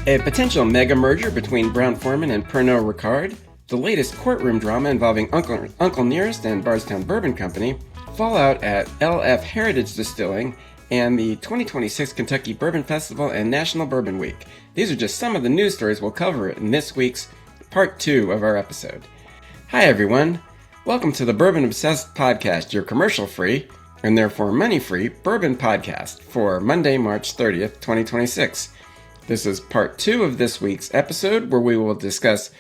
A potential mega merger between Brown-Forman and Pernod Ricard, the latest courtroom drama involving Uncle Nearest and Bardstown Bourbon Company, fallout at LF Heritage Distilling, and the 2026 Kentucky Bourbon Festival and National Bourbon Week. These are just some of the news stories we'll cover in this week's Part 2 of our episode. Hi everyone, welcome to the Bourbon Obsessed Podcast, your commercial-free, and therefore money-free, bourbon podcast for Monday, March 30th, 2026. This is part 2 of this week's episode, where we will discuss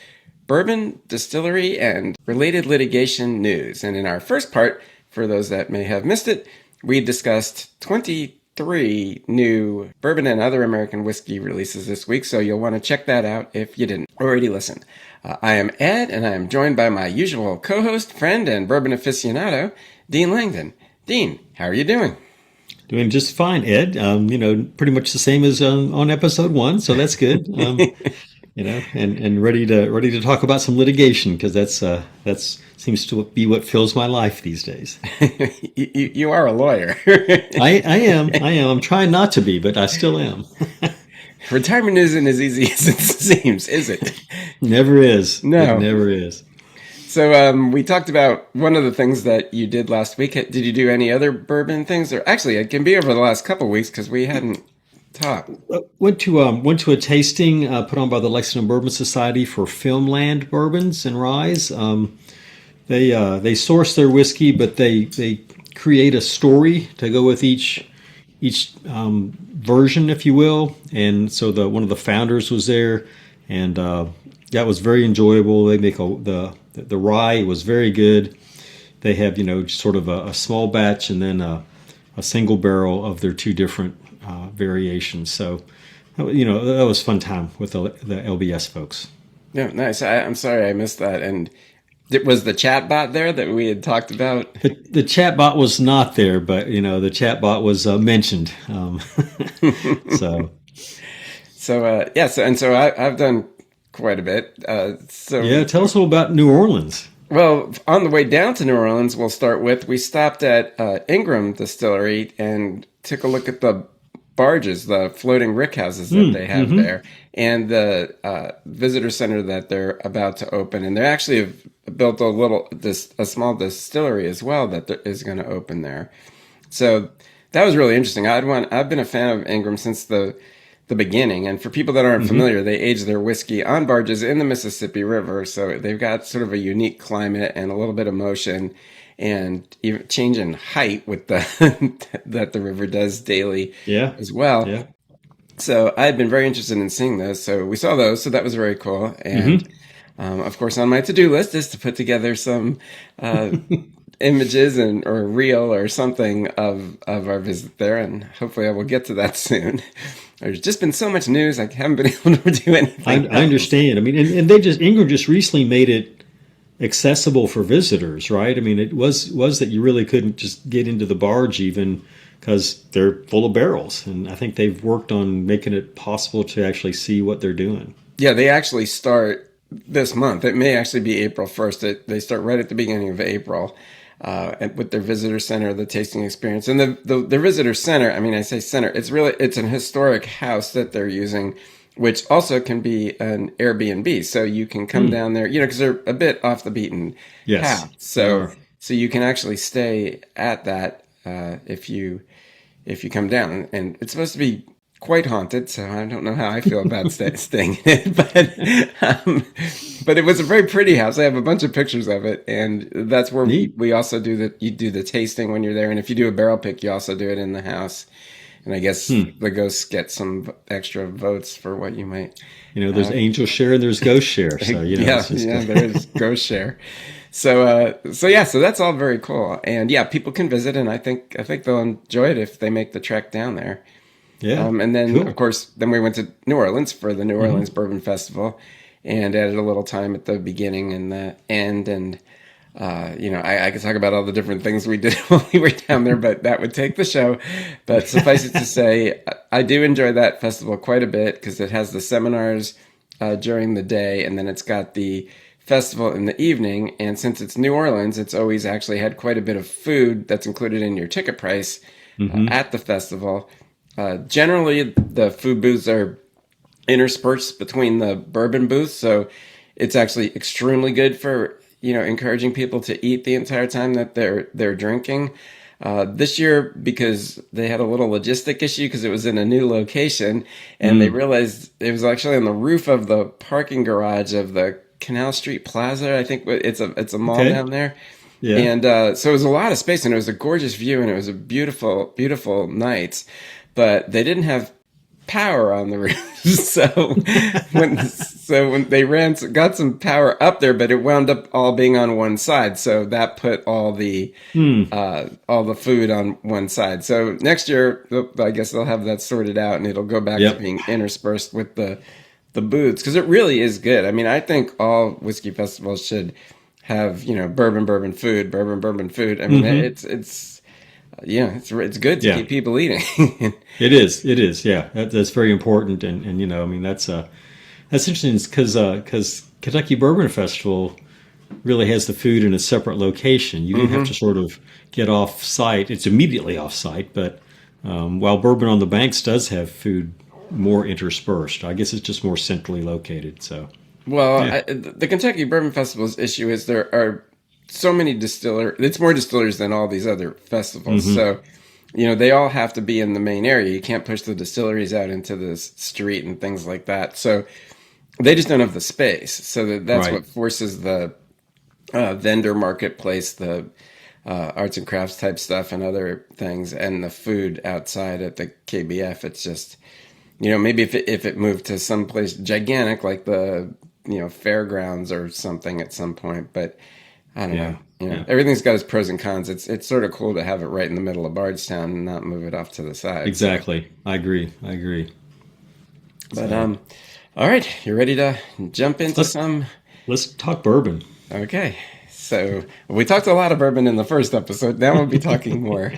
bourbon, distillery, and related litigation news. And in our first part, for those that may have missed it, we discussed 23 new bourbon and other American whiskey releases this week, so you'll want to check that out if you didn't already listen. I am Ed, and I am joined by my usual co-host, friend, and bourbon aficionado, Dean Langdon. Dean, how are you doing? Doing just fine, Ed. Pretty much the same as on episode 1, so that's good. And ready to talk about some litigation, because that's seems to be what fills my life these days. You are a lawyer. I am. I'm trying not to be, but I still am. Retirement isn't as easy as it seems, is it? Never is. No, it never is. So we talked about one of the things that you did last week. Did you do any other bourbon things? Or actually, it can be over the last couple of weeks because we hadn't talked. Went to a tasting put on by the Lexington Bourbon Society for Filmland bourbons and ryes. They source their whiskey, but they create a story to go with each version, if you will. And so one of the founders was there, and that was very enjoyable. They make the rye was very good. They have sort of a small batch and then a single barrel of their two different variations. So that was fun time with the LBS folks. Yeah, nice. I'm sorry I missed that. And was the chat bot there that we had talked about? The chat bot was not there, but the chat bot was mentioned. So I've done quite a bit. Tell us a little about New Orleans. Well, on the way down to New Orleans, we stopped at Ingram Distillery and took a look at the barges, the floating rick houses that they have there, and the visitor center that they're about to open. And they actually have built a small distillery as well that is going to open there. So that was really interesting. I've been a fan of Ingram since the beginning, and for people that aren't familiar, they age their whiskey on barges in the Mississippi River, so they've got sort of a unique climate and a little bit of motion, and even change in height with that the river does daily as well. Yeah. So I had been very interested in seeing those, so we saw those, so that was very cool. And of course, on my to-do list is to put together some images or reel or something of our visit there, and hopefully I will get to that soon. There's just been so much news, I haven't been able to do anything. I understand. I mean, and Ingram just recently made it accessible for visitors, right? I mean, it was that you really couldn't just get into the barge even because they're full of barrels, and I think they've worked on making it possible to actually see what they're doing. Yeah, they actually start this month. It may actually be April 1st. They start right at the beginning of April. With their visitor center, the tasting experience, and the visitor center. I mean, I say center. It's an historic house that they're using, which also can be an Airbnb. So you can come down there, because they're a bit off the beaten path. So you can actually stay at that if you come down, and it's supposed to be quite haunted, so I don't know how I feel about staying in it, but it was a very pretty house. I have a bunch of pictures of it, and that's where we also you do the tasting when you're there, and if you do a barrel pick, you also do it in the house. And I guess the ghosts get some extra votes for what you might. There's angel share and there's ghost share. So there is ghost share. So that's all very cool, and people can visit, and I think they'll enjoy it if they make the trek down there. Yeah. And then, of course, we went to New Orleans for the New Orleans Bourbon Festival and added a little time at the beginning and the end. And, I could talk about all the different things we did while we were down there, but that would take the show. But suffice it to say, I do enjoy that festival quite a bit because it has the seminars during the day, and then it's got the festival in the evening. And since it's New Orleans, it's always actually had quite a bit of food that's included in your ticket price at the festival. Generally, the food booths are interspersed between the bourbon booths. So it's actually extremely good for, encouraging people to eat the entire time that they're drinking. This year, because they had a little logistic issue because it was in a new location, and they realized it was actually on the roof of the parking garage of the Canal Street Plaza. I think it's a mall down there. Yeah. And so it was a lot of space, and it was a gorgeous view, and it was a beautiful, beautiful night. But they didn't have power on the roof, so when they got some power up there, but it wound up all being on one side. So that put all the food on one side. So next year, I guess they'll have that sorted out, and it'll go back to being interspersed with the booths, because it really is good. I mean, I think all whiskey festivals should have bourbon food. I mean, it's good to keep people eating. It is. Yeah, that's very important, and I mean that's interesting because Kentucky Bourbon Festival really has the food in a separate location. You didn't have to sort of get off site. It's immediately off site, but while Bourbon on the Banks does have food more interspersed, I guess it's just more centrally located. So, well, the Kentucky Bourbon Festival's issue is there are so many it's more distillers than all these other festivals. So, they all have to be in the main area. You can't push the distilleries out into the street and things like that. So they just don't have the space. So that's what forces the vendor marketplace, the arts and crafts type stuff and other things, and the food outside at the KBF. It's just, maybe if it moved to some place gigantic like the, fairgrounds or something at some point, but I don't know. Everything's got its pros and cons. It's sort of cool to have it right in the middle of Bardstown and not move it off to the side. Exactly. I agree. But all right, you ready to jump into some? Let's talk bourbon. Okay. So we talked a lot of bourbon in the first episode. Now we'll be talking more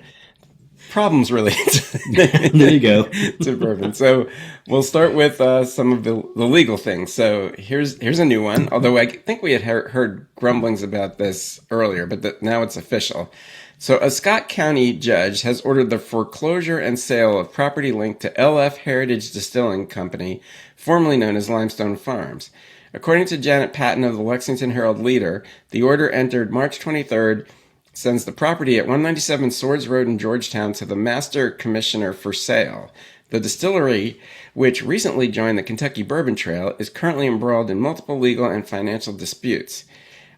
problems related there you go. to bourbon. So we'll start with some of the legal things. So here's a new one, although I think we had heard grumblings about this earlier, but now it's official. So a Scott County judge has ordered the foreclosure and sale of property linked to LF Heritage Distilling Company, formerly known as Limestone Farms. According to Janet Patton of the Lexington Herald-Leader, the order entered March 23rd, sends the property at 197 Swords Road in Georgetown to the Master Commissioner for sale. The distillery, which recently joined the Kentucky Bourbon Trail, is currently embroiled in multiple legal and financial disputes.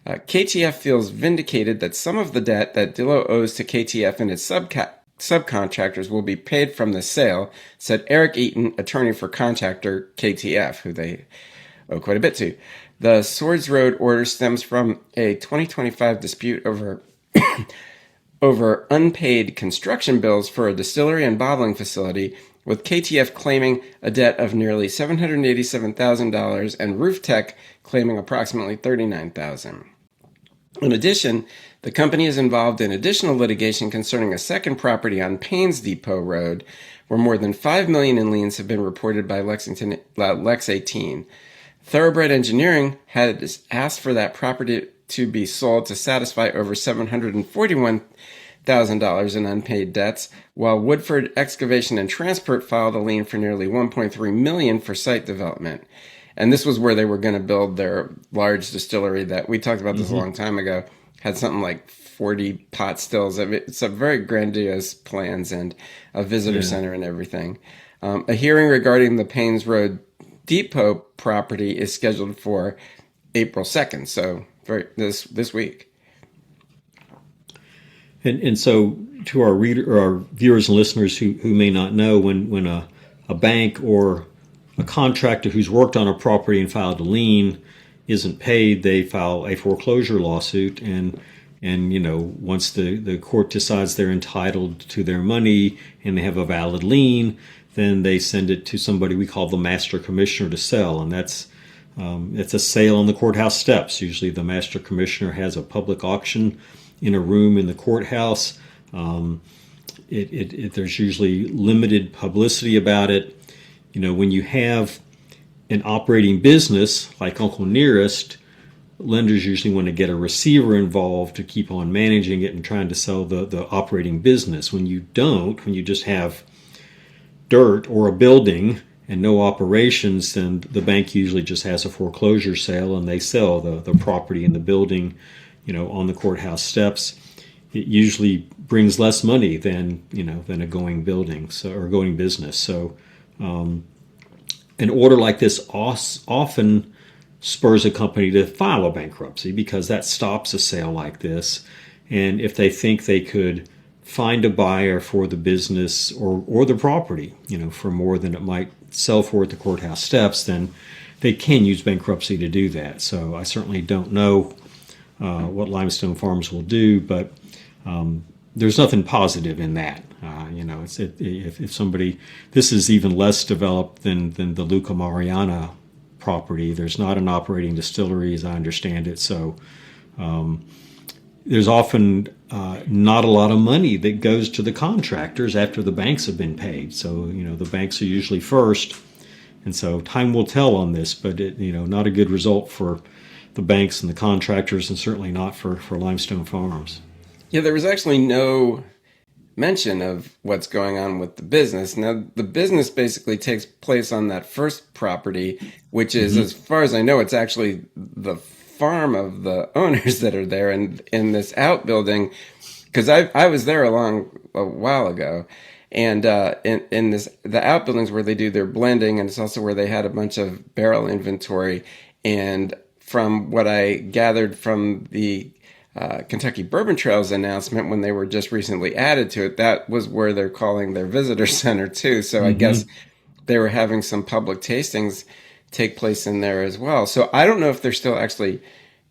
KTF feels vindicated that some of the debt that Dillow owes to KTF and its subcontractors will be paid from the sale, said Eric Eaton, attorney for contractor KTF, who they owe quite a bit to. The Swords Road order stems from a 2025 dispute over unpaid construction bills for a distillery and bottling facility, with KTF claiming a debt of nearly $787,000 and Roof Tech claiming approximately $39,000. In addition, the company is involved in additional litigation concerning a second property on Paynes Depot Road, where more than $5 million in liens have been reported by Lex 18. Thoroughbred Engineering had asked for that property to be sold to satisfy over $741,000 in unpaid debts, while Woodford Excavation and Transport filed a lien for nearly $1.3 million for site development. And this was where they were going to build their large distillery that we talked about this a long time ago. Had something like 40 pot stills. It's a very grandiose plans and a visitor center and everything. A hearing regarding the Paynes Road Depot property is scheduled for April 2nd. So this week. And so to our viewers and listeners who may not know, when a bank or a contractor who's worked on a property and filed a lien isn't paid, they file a foreclosure lawsuit, and once the court decides they're entitled to their money and they have a valid lien, then they send it to somebody we call the Master Commissioner to sell, and that's it's a sale on the courthouse steps. Usually the Master Commissioner has a public auction in a room in the courthouse. There's usually limited publicity about it. When you have an operating business like Uncle Nearest, lenders usually want to get a receiver involved to keep on managing it and trying to sell the operating business. When you just have dirt or a building and no operations, then the bank usually just has a foreclosure sale and they sell the property and the building, on the courthouse steps. It usually brings less money than a going building, or going business. So an order like this often spurs a company to file a bankruptcy, because that stops a sale like this. And if they think they could find a buyer for the business or the property, for more than it might sell for at the courthouse steps, then they can use bankruptcy to do that. So I certainly don't know what Limestone Farms will do, but there's nothing positive in that. If somebody, this is even less developed than the Luca Mariano property. There's not an operating distillery, as I understand it. So there's often not a lot of money that goes to the contractors after the banks have been paid. So, the banks are usually first. And so time will tell on this, but not a good result for the banks and the contractors, and certainly not for Limestone Farms. Yeah, there was actually no mention of what's going on with the business. Now, the business basically takes place on that first property, which is, as far as I know, it's actually the farm of the owners that are there, and in this outbuilding, because I was there a while ago, and in the outbuildings where they do their blending, and it's also where they had a bunch of barrel inventory. And from what I gathered from the Kentucky Bourbon Trails announcement, when they were just recently added to it, that was where they're calling their visitor center too. So I guess they were having some public tastings take place in there as well. So I don't know if they're still actually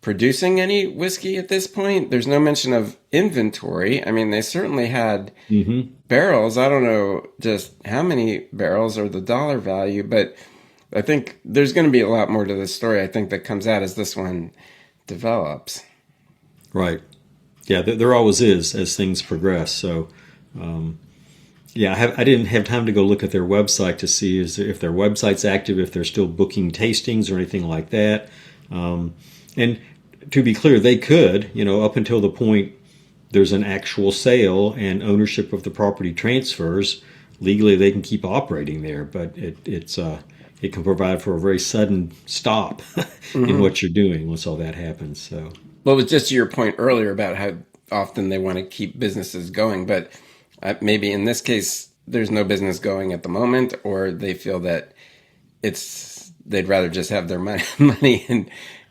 producing any whiskey at this point. There's no mention of inventory. I mean, they certainly had barrels. I don't know just how many barrels or the dollar value, but I think there's going to be a lot more to this story, I think, that comes out as this one develops. Right. Yeah, there always is as things progress. So, I didn't have time to go look at their website to see if their website's active, if they're still booking tastings or anything like that. And to be clear, they could, up until the point there's an actual sale and ownership of the property transfers, legally they can keep operating there, but it can provide for a very sudden stop in what you're doing once all that happens. So. Well, it was just to your point earlier about how often they want to keep businesses going, but maybe in this case, there's no business going at the moment, or they feel that they'd rather just have their money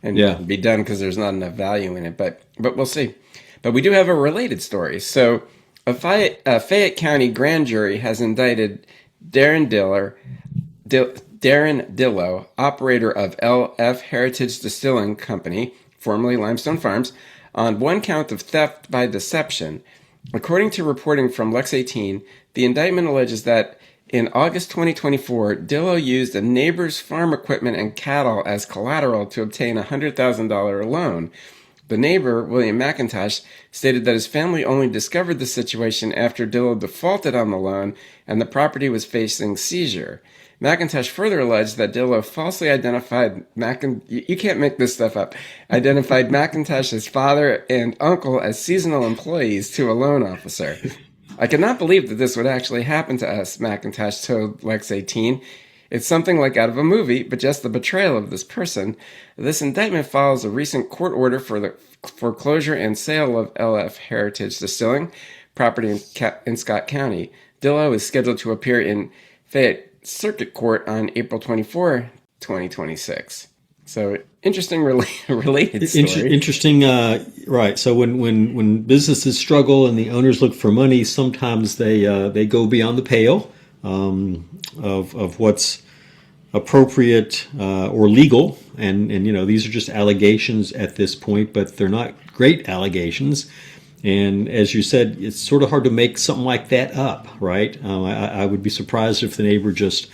and be done because there's not enough value in it. But we'll see. But we do have a related story. So a Fayette County grand jury has indicted Darren Dillow, operator of LF Heritage Distilling Company, formerly Limestone Farms, on one count of theft by deception. According to reporting from Lex 18, the indictment alleges that in August 2024, Dillow used a neighbor's farm equipment and cattle as collateral to obtain a $100,000 loan. The neighbor, William McIntosh, stated that his family only discovered the situation after Dillow defaulted on the loan and the property was facing seizure. McIntosh further alleged that Dillow falsely identified you can't make this stuff up, identified McIntosh's father and uncle as seasonal employees to a loan officer. I cannot believe that this would actually happen to us, McIntosh told Lex 18. It's something like out of a movie, but just the betrayal of this person. This indictment follows a recent court order for the foreclosure and sale of LF Heritage Distilling property in Scott County. Dillow is scheduled to appear in Fayette Circuit Court on April 24, 2026. So interesting related story. Interesting, right. So when businesses struggle and the owners look for money, sometimes they go beyond the pale of what's appropriate or legal, and these are just allegations at this point, but they're not great allegations. And as you said, it's sort of hard to make something like that up, right? I would be surprised if the neighbor just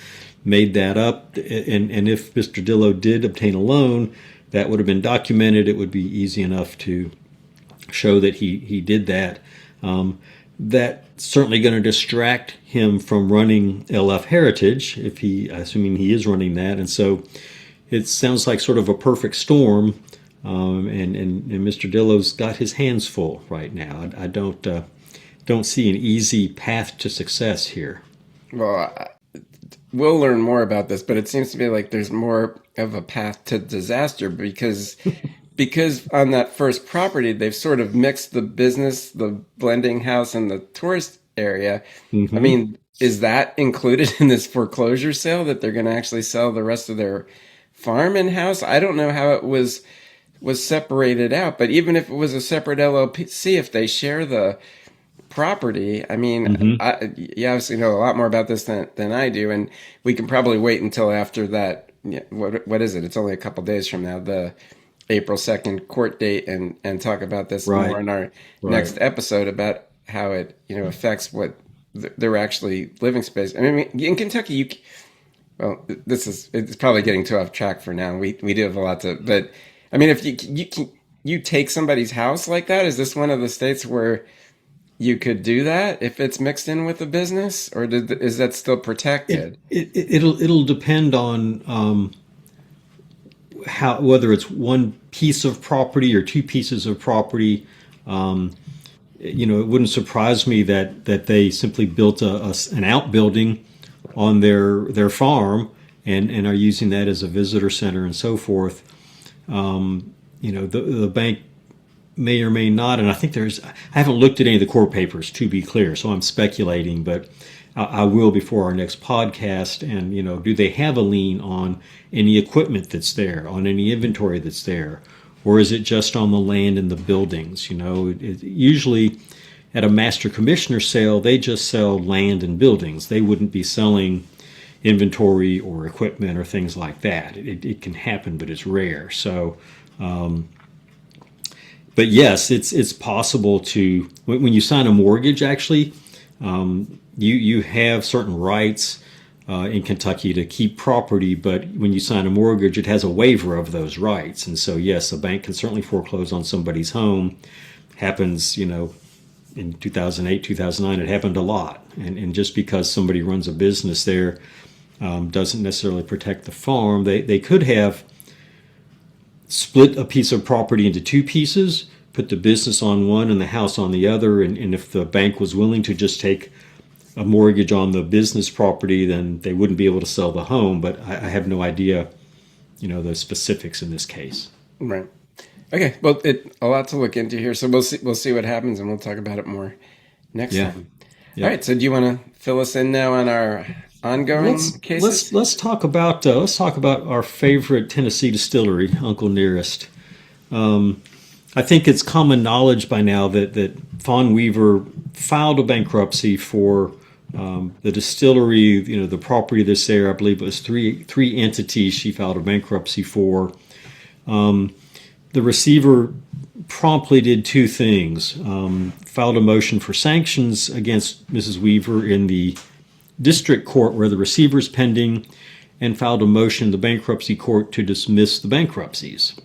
made that up. And if Mr. Dillow did obtain a loan, that would have been documented. It would be easy enough to show that he did that. That's certainly going to distract him from running LF Heritage, assuming he is running that. And so it sounds like sort of a perfect storm. And Mr. Dillow's got his hands full right now. I don't see an easy path to success here. Well, we'll learn more about this, but it seems to me like there's more of a path to disaster because on that first property, they've sort of mixed the business, the blending house, and the tourist area. I Hmm. mean, is that included in this foreclosure sale that they're going to actually sell the rest of their farm and house? I don't know how it was separated out, but even if it was a separate LLC, if they share the property, I mean, Hmm. you obviously know a lot more about this than I do, and we can probably wait until after that. Yeah, what is it? It's only a couple days from now, the April 2nd court date, and talk about this more Right. in our Right. next episode about how it affects what their actually living space. I mean, in Kentucky, well, it's probably getting too off track for now. We do have a lot to, but I mean, if you take somebody's house like that, is this one of the states where you could do that if it's mixed in with a business, or is that still protected? It'll depend on how, whether it's one piece of property or two pieces of property. It wouldn't surprise me that they simply built an outbuilding on their farm and are using that as a visitor center and so forth. The bank may or may not, and I haven't looked at any of the court papers, to be clear, so I'm speculating, but I will before our next podcast. And do they have a lien on any equipment that's there, on any inventory that's there, or is it just on the land and the buildings? Usually at a master commissioner sale, they just sell land and buildings. They wouldn't be selling inventory or equipment or things like that. It can happen, but it's rare. So, but yes, it's possible to, when you sign a mortgage, actually, you have certain rights in Kentucky to keep property, but when you sign a mortgage, it has a waiver of those rights. And so, yes, a bank can certainly foreclose on somebody's home. Happens, in 2008, 2009, it happened a lot. And just because somebody runs a business there doesn't necessarily protect the farm. They could have split a piece of property into two pieces, put the business on one and the house on the other. And if the bank was willing to just take a mortgage on the business property, then they wouldn't be able to sell the home. But I have no idea, the specifics in this case. Right. Okay. Well, a lot to look into here, so we'll see what happens, and we'll talk about it more next Yeah. time. Yeah. All right. So, do you want to fill us in now on our ongoing cases? Let's talk about our favorite Tennessee distillery, Uncle Nearest. I think it's common knowledge by now that Fawn Weaver filed a bankruptcy for the distillery. The property that's there. I believe it was three entities she filed a bankruptcy for. The receiver promptly did two things: filed a motion for sanctions against Mrs. Weaver in the district court where the receiver is pending, and filed a motion in the bankruptcy court to dismiss the bankruptcies.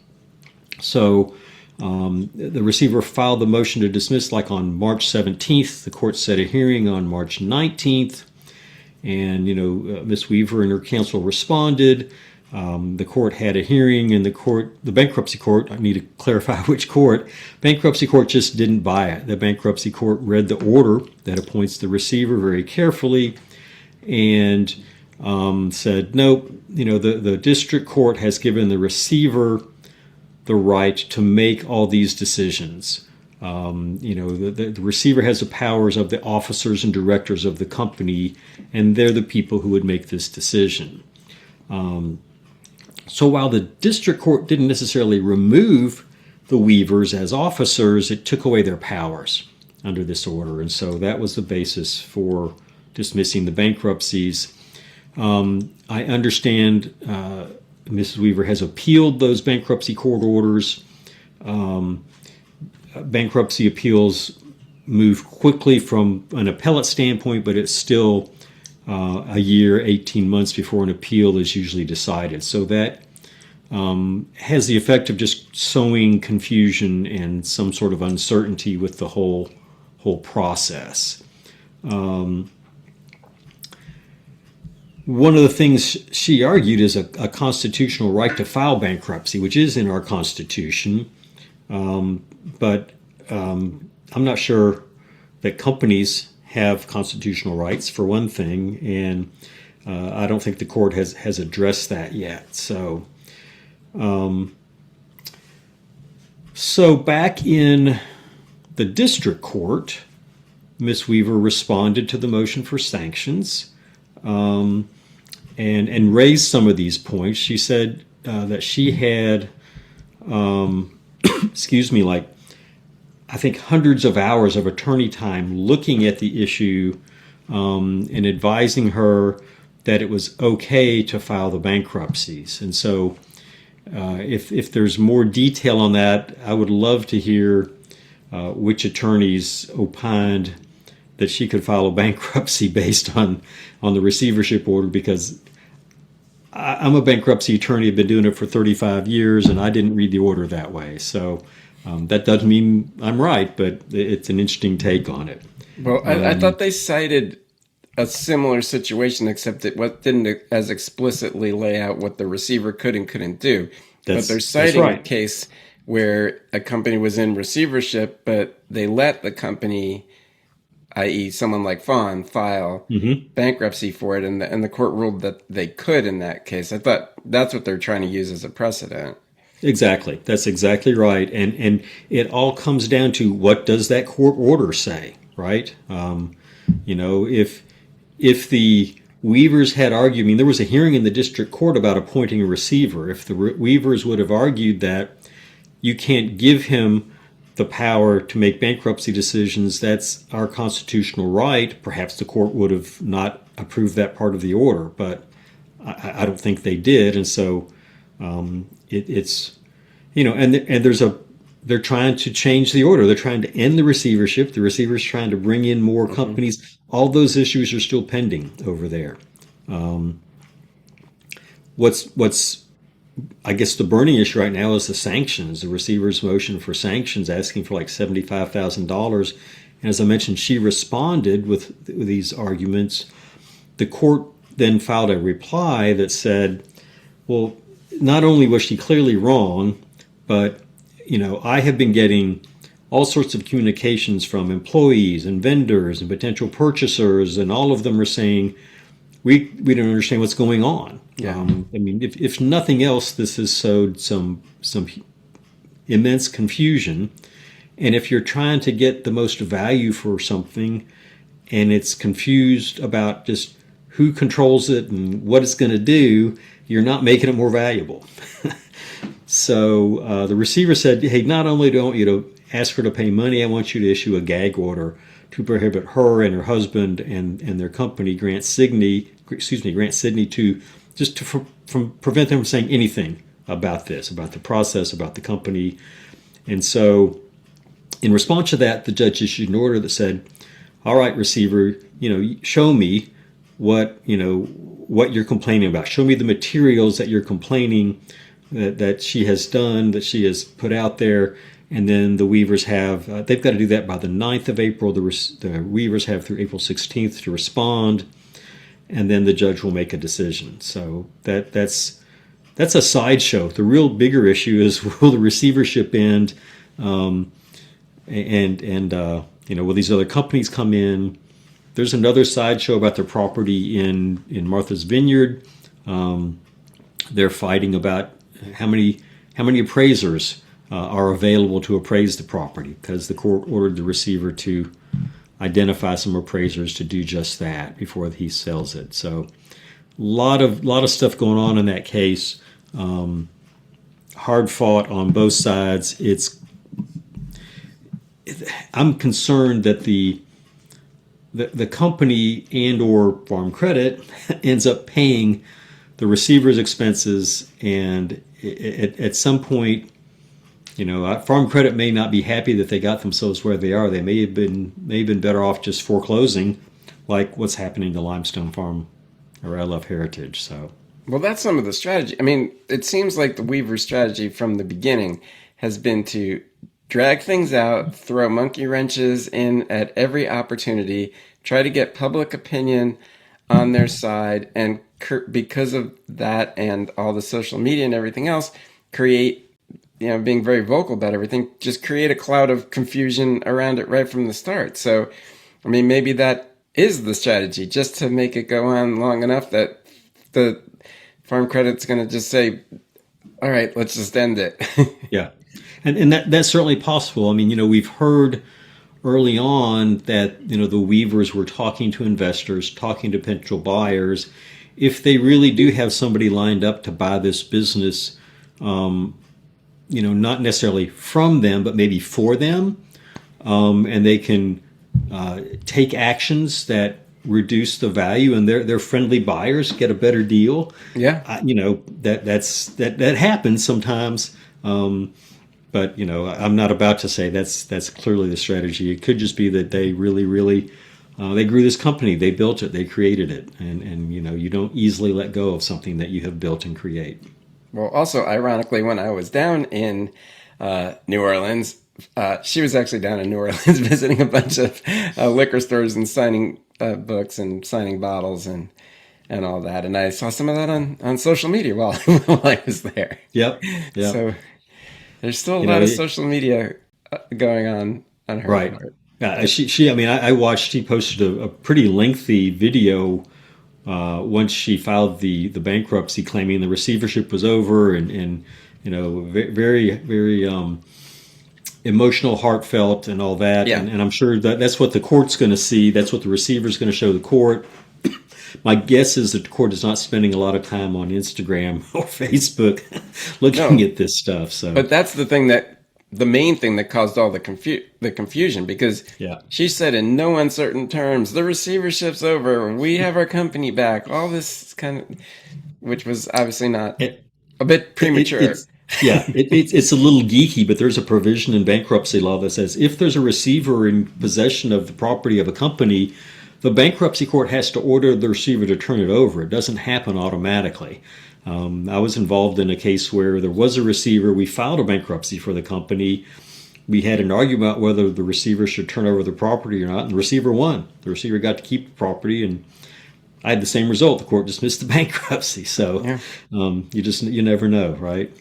So the receiver filed the motion to dismiss like on March 17th. The court set a hearing on March 19th, and Miss Weaver and her counsel responded. The court had a hearing, and the bankruptcy court, I need to clarify which court, bankruptcy court just didn't buy it. The bankruptcy court read the order that appoints the receiver very carefully and said, nope, the district court has given the receiver the right to make all these decisions. The receiver has the powers of the officers and directors of the company, and they're the people who would make this decision. So while the district court didn't necessarily remove the Weavers as officers, it took away their powers under this order. And so that was the basis for dismissing the bankruptcies. I understand Mrs. Weaver has appealed those bankruptcy court orders. Bankruptcy appeals move quickly from an appellate standpoint, but it's still a year, 18 months before an appeal is usually decided. So that has the effect of just sowing confusion and some sort of uncertainty with the whole process. One of the things she argued is a constitutional right to file bankruptcy, which is in our Constitution. But I'm not sure that companies have constitutional rights, for one thing. And I don't think the court has addressed that yet. So, so back in the district court, Miss Weaver responded to the motion for sanctions, and raised some of these points. She said that she had, like I think hundreds of hours of attorney time looking at the issue, and advising her that it was okay to file the bankruptcies. And so if there's more detail on that, I would love to hear which attorneys opined that she could file a bankruptcy based on the receivership order, because I'm a bankruptcy attorney. I've been doing it for 35 years, and I didn't read the order that way. So that doesn't mean I'm right, but it's an interesting take on it. Well, I thought they cited a similar situation, except it didn't as explicitly lay out what the receiver could and couldn't do. But they're citing a case where a company was in receivership, but they let the company, i.e. someone like Fawn, file bankruptcy for it, and the court ruled that they could in that case. I thought that's what they're trying to use as a precedent. Exactly. That's exactly right. And it all comes down to, what does that court order say, right? If the Weavers had argued, I mean, there was a hearing in the district court about appointing a receiver. If the Weavers would have argued that you can't give him the power to make bankruptcy decisions, that's our constitutional right, perhaps the court would have not approved that part of the order. But I don't think they did. And so it's, they're trying to change the order. They're trying to end the receivership. The receiver's trying to bring in more companies. All those issues are still pending over there. What's I guess the burning issue right now is the sanctions. The receiver's motion for sanctions, asking for like $75,000. And as I mentioned, she responded with these arguments. The court then filed a reply that said, well, not only was she clearly wrong, but I have been getting all sorts of communications from employees and vendors and potential purchasers, and all of them are saying, we don't understand what's going on. Yeah. If nothing else, this has sowed some immense confusion. And if you're trying to get the most value for something, and it's confused about just who controls it and what it's going to do, you're not making it more valuable. So the receiver said, hey, not only do I want you to ask her to pay money, I want you to issue a gag order to prohibit her and her husband and their company, Grant Sidney, to from prevent them from saying anything about this, about the process, about the company. And so in response to that, the judge issued an order that said, all right, receiver, show me what you're complaining about. Show me the materials that you're complaining that she has done, that she has put out there. And then the Weavers have, they've got to do that by the 9th of April. The Weavers have through April 16th to respond. And then the judge will make a decision. So that's a sideshow. The real bigger issue is, will the receivership end? Will these other companies come in? There's another sideshow about their property in Martha's Vineyard. They're fighting about how many appraisers are available to appraise the property, because the court ordered the receiver to identify some appraisers to do just that before he sells it. So a lot of stuff going on in that case. Hard fought on both sides. I'm concerned that the company and or Farm Credit ends up paying the receiver's expenses, and at some point, Farm Credit may not be happy that they got themselves where they are. They may have been better off just foreclosing, like what's happening to Limestone Farm or LF Heritage. So, well, that's some of the strategy. It seems like the Weaver strategy from the beginning has been to drag things out, throw monkey wrenches in at every opportunity, try to get public opinion on their side, and because of that and all the social media and everything else, create, being very vocal about everything, just create a cloud of confusion around it right from the start. So, maybe that is the strategy, just to make it go on long enough that the Farm Credit's going to just say, all right, let's just end it. Yeah. And that's certainly possible. I mean, we've heard early on that, the weavers were talking to investors, talking to potential buyers. If they really do have somebody lined up to buy this business, not necessarily from them, but maybe for them, and they can take actions that reduce the value, and their friendly buyers get a better deal. Yeah. That happens sometimes. But I'm not about to say that's clearly the strategy. It could just be that they really, really they grew this company, they built it, they created it, and you don't easily let go of something that you have built and create. Well, also ironically, when I was down in New Orleans, she was actually down in New Orleans visiting a bunch of liquor stores and signing books and signing bottles and all that, and I saw some of that on social media while I was there. Yep. So. There's still a lot of social media going on her right. part. I watched, she posted a pretty lengthy video once she filed the bankruptcy, claiming the receivership was over and very, very emotional, heartfelt and all that. Yeah. And I'm sure that's what the court's going to see. That's what the receiver's going to show the court. My guess is that the court is not spending a lot of time on Instagram or Facebook looking at this stuff. So, but that's the main thing that caused all the confusion, because she said in no uncertain terms, the receivership's over, we have our company back, all this kind of, which was obviously not a bit premature. It's a little geeky, but there's a provision in bankruptcy law that says if there's a receiver in possession of the property of a company, the bankruptcy court has to order the receiver to turn it over. It doesn't happen automatically. I was involved in a case where there was a receiver. We filed a bankruptcy for the company. We had an argument about whether the receiver should turn over the property or not, and the receiver won. The receiver got to keep the property, and I had the same result. The court dismissed the bankruptcy. So you never know, right?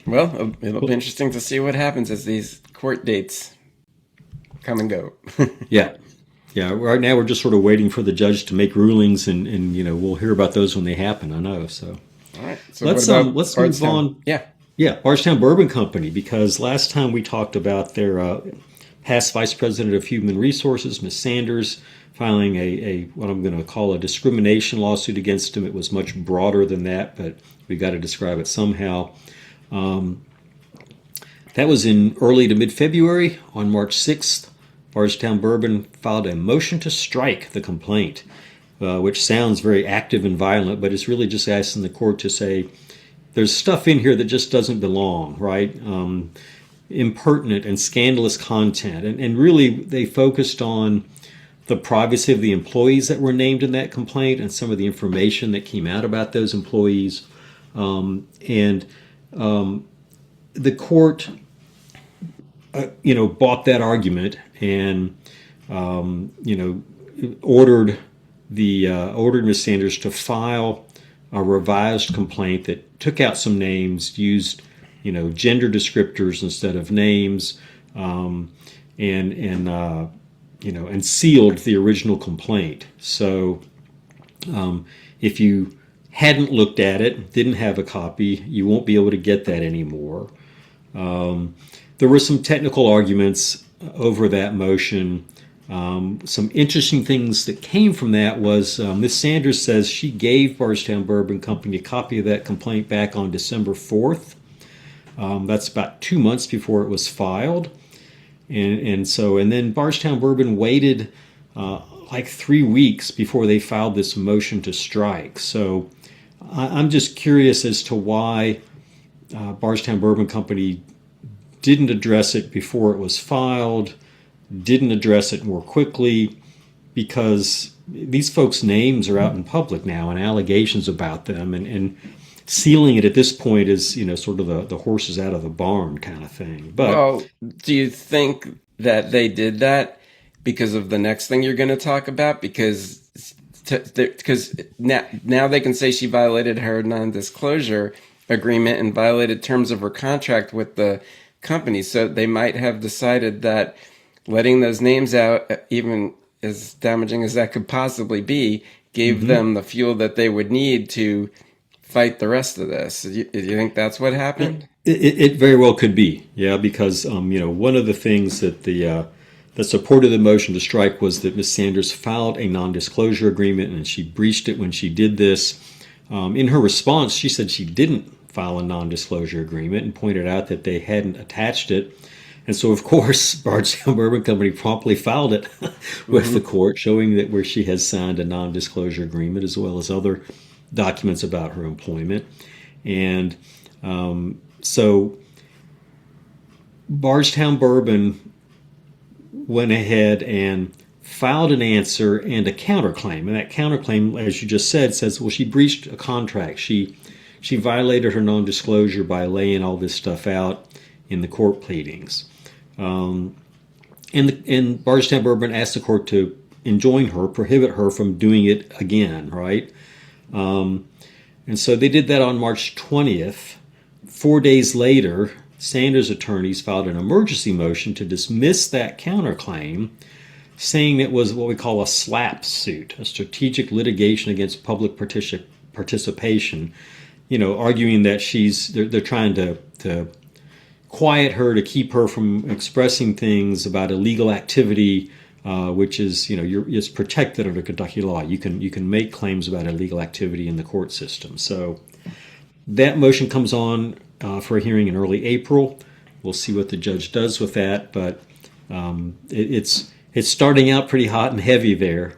Well, it'll be interesting to see what happens as these court dates come and go. Yeah, right now we're just sort of waiting for the judge to make rulings, and we'll hear about those when they happen. I know. So, all right. So let's move on. Yeah, Bardstown Bourbon Company, because last time we talked about their past vice president of human resources, Ms. Sanders, filing a what I'm going to call a discrimination lawsuit against him. It was much broader than that, but we got to describe it somehow. That was in early to mid-February. On March 6th. Bardstown Bourbon filed a motion to strike the complaint, which sounds very active and violent, but it's really just asking the court to say there's stuff in here that just doesn't belong, right? Impertinent and scandalous content. And really, they focused on the privacy of the employees that were named in that complaint and some of the information that came out about those employees. The court bought that argument and, ordered Ms. Sanders to file a revised complaint that took out some names, used, gender descriptors instead of names, and sealed the original complaint. So, if you hadn't looked at it, didn't have a copy, you won't be able to get that anymore. There were some technical arguments over that motion. Some interesting things that came from that was Ms. Sanders says she gave Bardstown Bourbon Company a copy of that complaint back on December 4th. That's about 2 months before it was filed. And then Bardstown Bourbon waited like 3 weeks before they filed this motion to strike. So I'm just curious as to why Bardstown Bourbon Company didn't address it before it was filed, didn't address it more quickly, because these folks' names are out in public now and allegations about them, and sealing it at this point is, sort of the horses out of the barn kind of thing. But well, do you think that they did that because of the next thing you're going to talk about? Because now they can say she violated her non-disclosure agreement and violated terms of her contract with the company. So they might have decided that letting those names out, even as damaging as that could possibly be, gave them the fuel that they would need to fight the rest of this. Do you think that's what happened? It very well could be, yeah, because one of the things that that supported the motion to strike was that Ms. Sanders filed a non-disclosure agreement, and she breached it when she did this. In her response, she said she didn't file a non-disclosure agreement and pointed out that they hadn't attached it. And so, of course, Bardstown Bourbon Company promptly filed it with the court, showing that where she has signed a non-disclosure agreement as well as other documents about her employment. And so Bardstown Bourbon went ahead and filed an answer and a counterclaim. And that counterclaim, as you just said, says, well, she breached a contract. She violated her non-disclosure by laying all this stuff out in the court pleadings. And Bardstown Bourbon asked the court to enjoin her, prohibit her from doing it again, right? And so they did that on March 20th. 4 days later, Sanders' attorneys filed an emergency motion to dismiss that counterclaim, saying it was what we call a SLAP suit, a strategic litigation against public participation, arguing that they're trying to quiet her, to keep her from expressing things about illegal activity, which is, it's protected under Kentucky law. You can make claims about illegal activity in the court system. So that motion comes on for a hearing in early April. We'll see what the judge does with that, but it's starting out pretty hot and heavy there.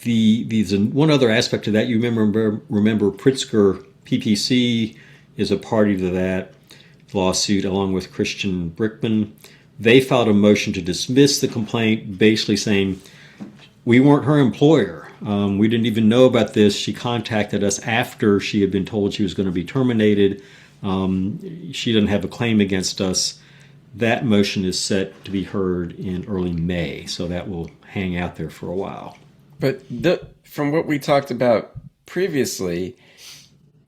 There's one other aspect to that. You remember Pritzker PPC is a party to that lawsuit, along with Christian Brickman. They filed a motion to dismiss the complaint, basically saying we weren't her employer. We didn't even know about this. She contacted us after she had been told she was going to be terminated. She doesn't have a claim against us. That motion is set to be heard in early May, so that will hang out there for a while. But from what we talked about previously,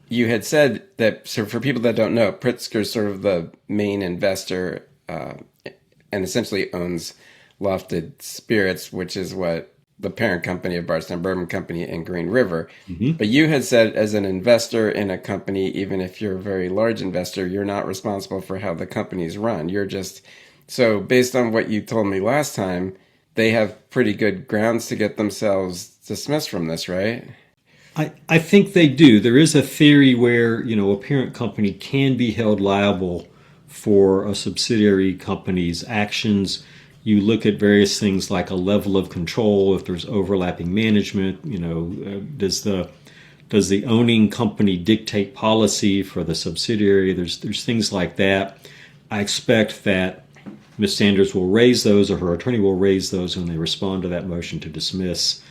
you had said that, so for people that don't know, Pritzker's sort of the main investor and essentially owns Lofted Spirits, which is what the parent company of Bardstown Bourbon Company and Green River. Mm-hmm. But you had said as an investor in a company, even if you're a very large investor, you're not responsible for how the company's run. You're just, so based on what you told me last time, they have pretty good grounds to get themselves dismissed from this, right? I think they do. There is a theory where, a parent company can be held liable for a subsidiary company's actions. You look at various things like a level of control, if there's overlapping management, does the owning company dictate policy for the subsidiary? There's things like that. I expect that Ms. Sanders will raise those, or her attorney will raise those when they respond to that motion to dismiss.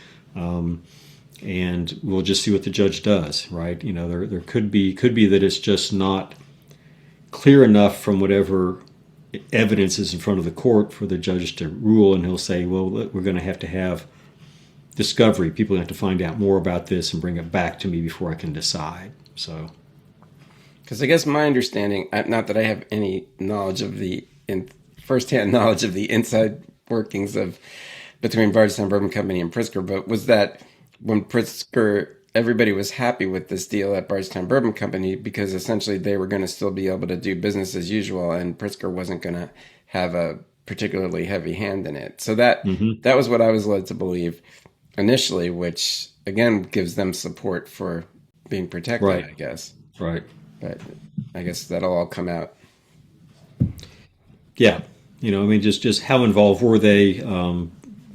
And we'll just see what the judge does, right? There could be that it's just not clear enough from whatever evidence is in front of the court for the judge to rule, and he'll say, well, we're going to have discovery. People have to find out more about this and bring it back to me before I can decide. So, because I guess my understanding, not that I have any knowledge of firsthand knowledge of the inside workings between Bardstown Bourbon Company and Pritzker, but was that when Pritzker, everybody was happy with this deal at Bardstown Bourbon Company because essentially they were going to still be able to do business as usual, and Pritzker wasn't going to have a particularly heavy hand in it. So that was what I was led to believe initially, which again gives them support for being protected, right. I guess. Right. But I guess that'll all come out. Yeah. Just how involved were they?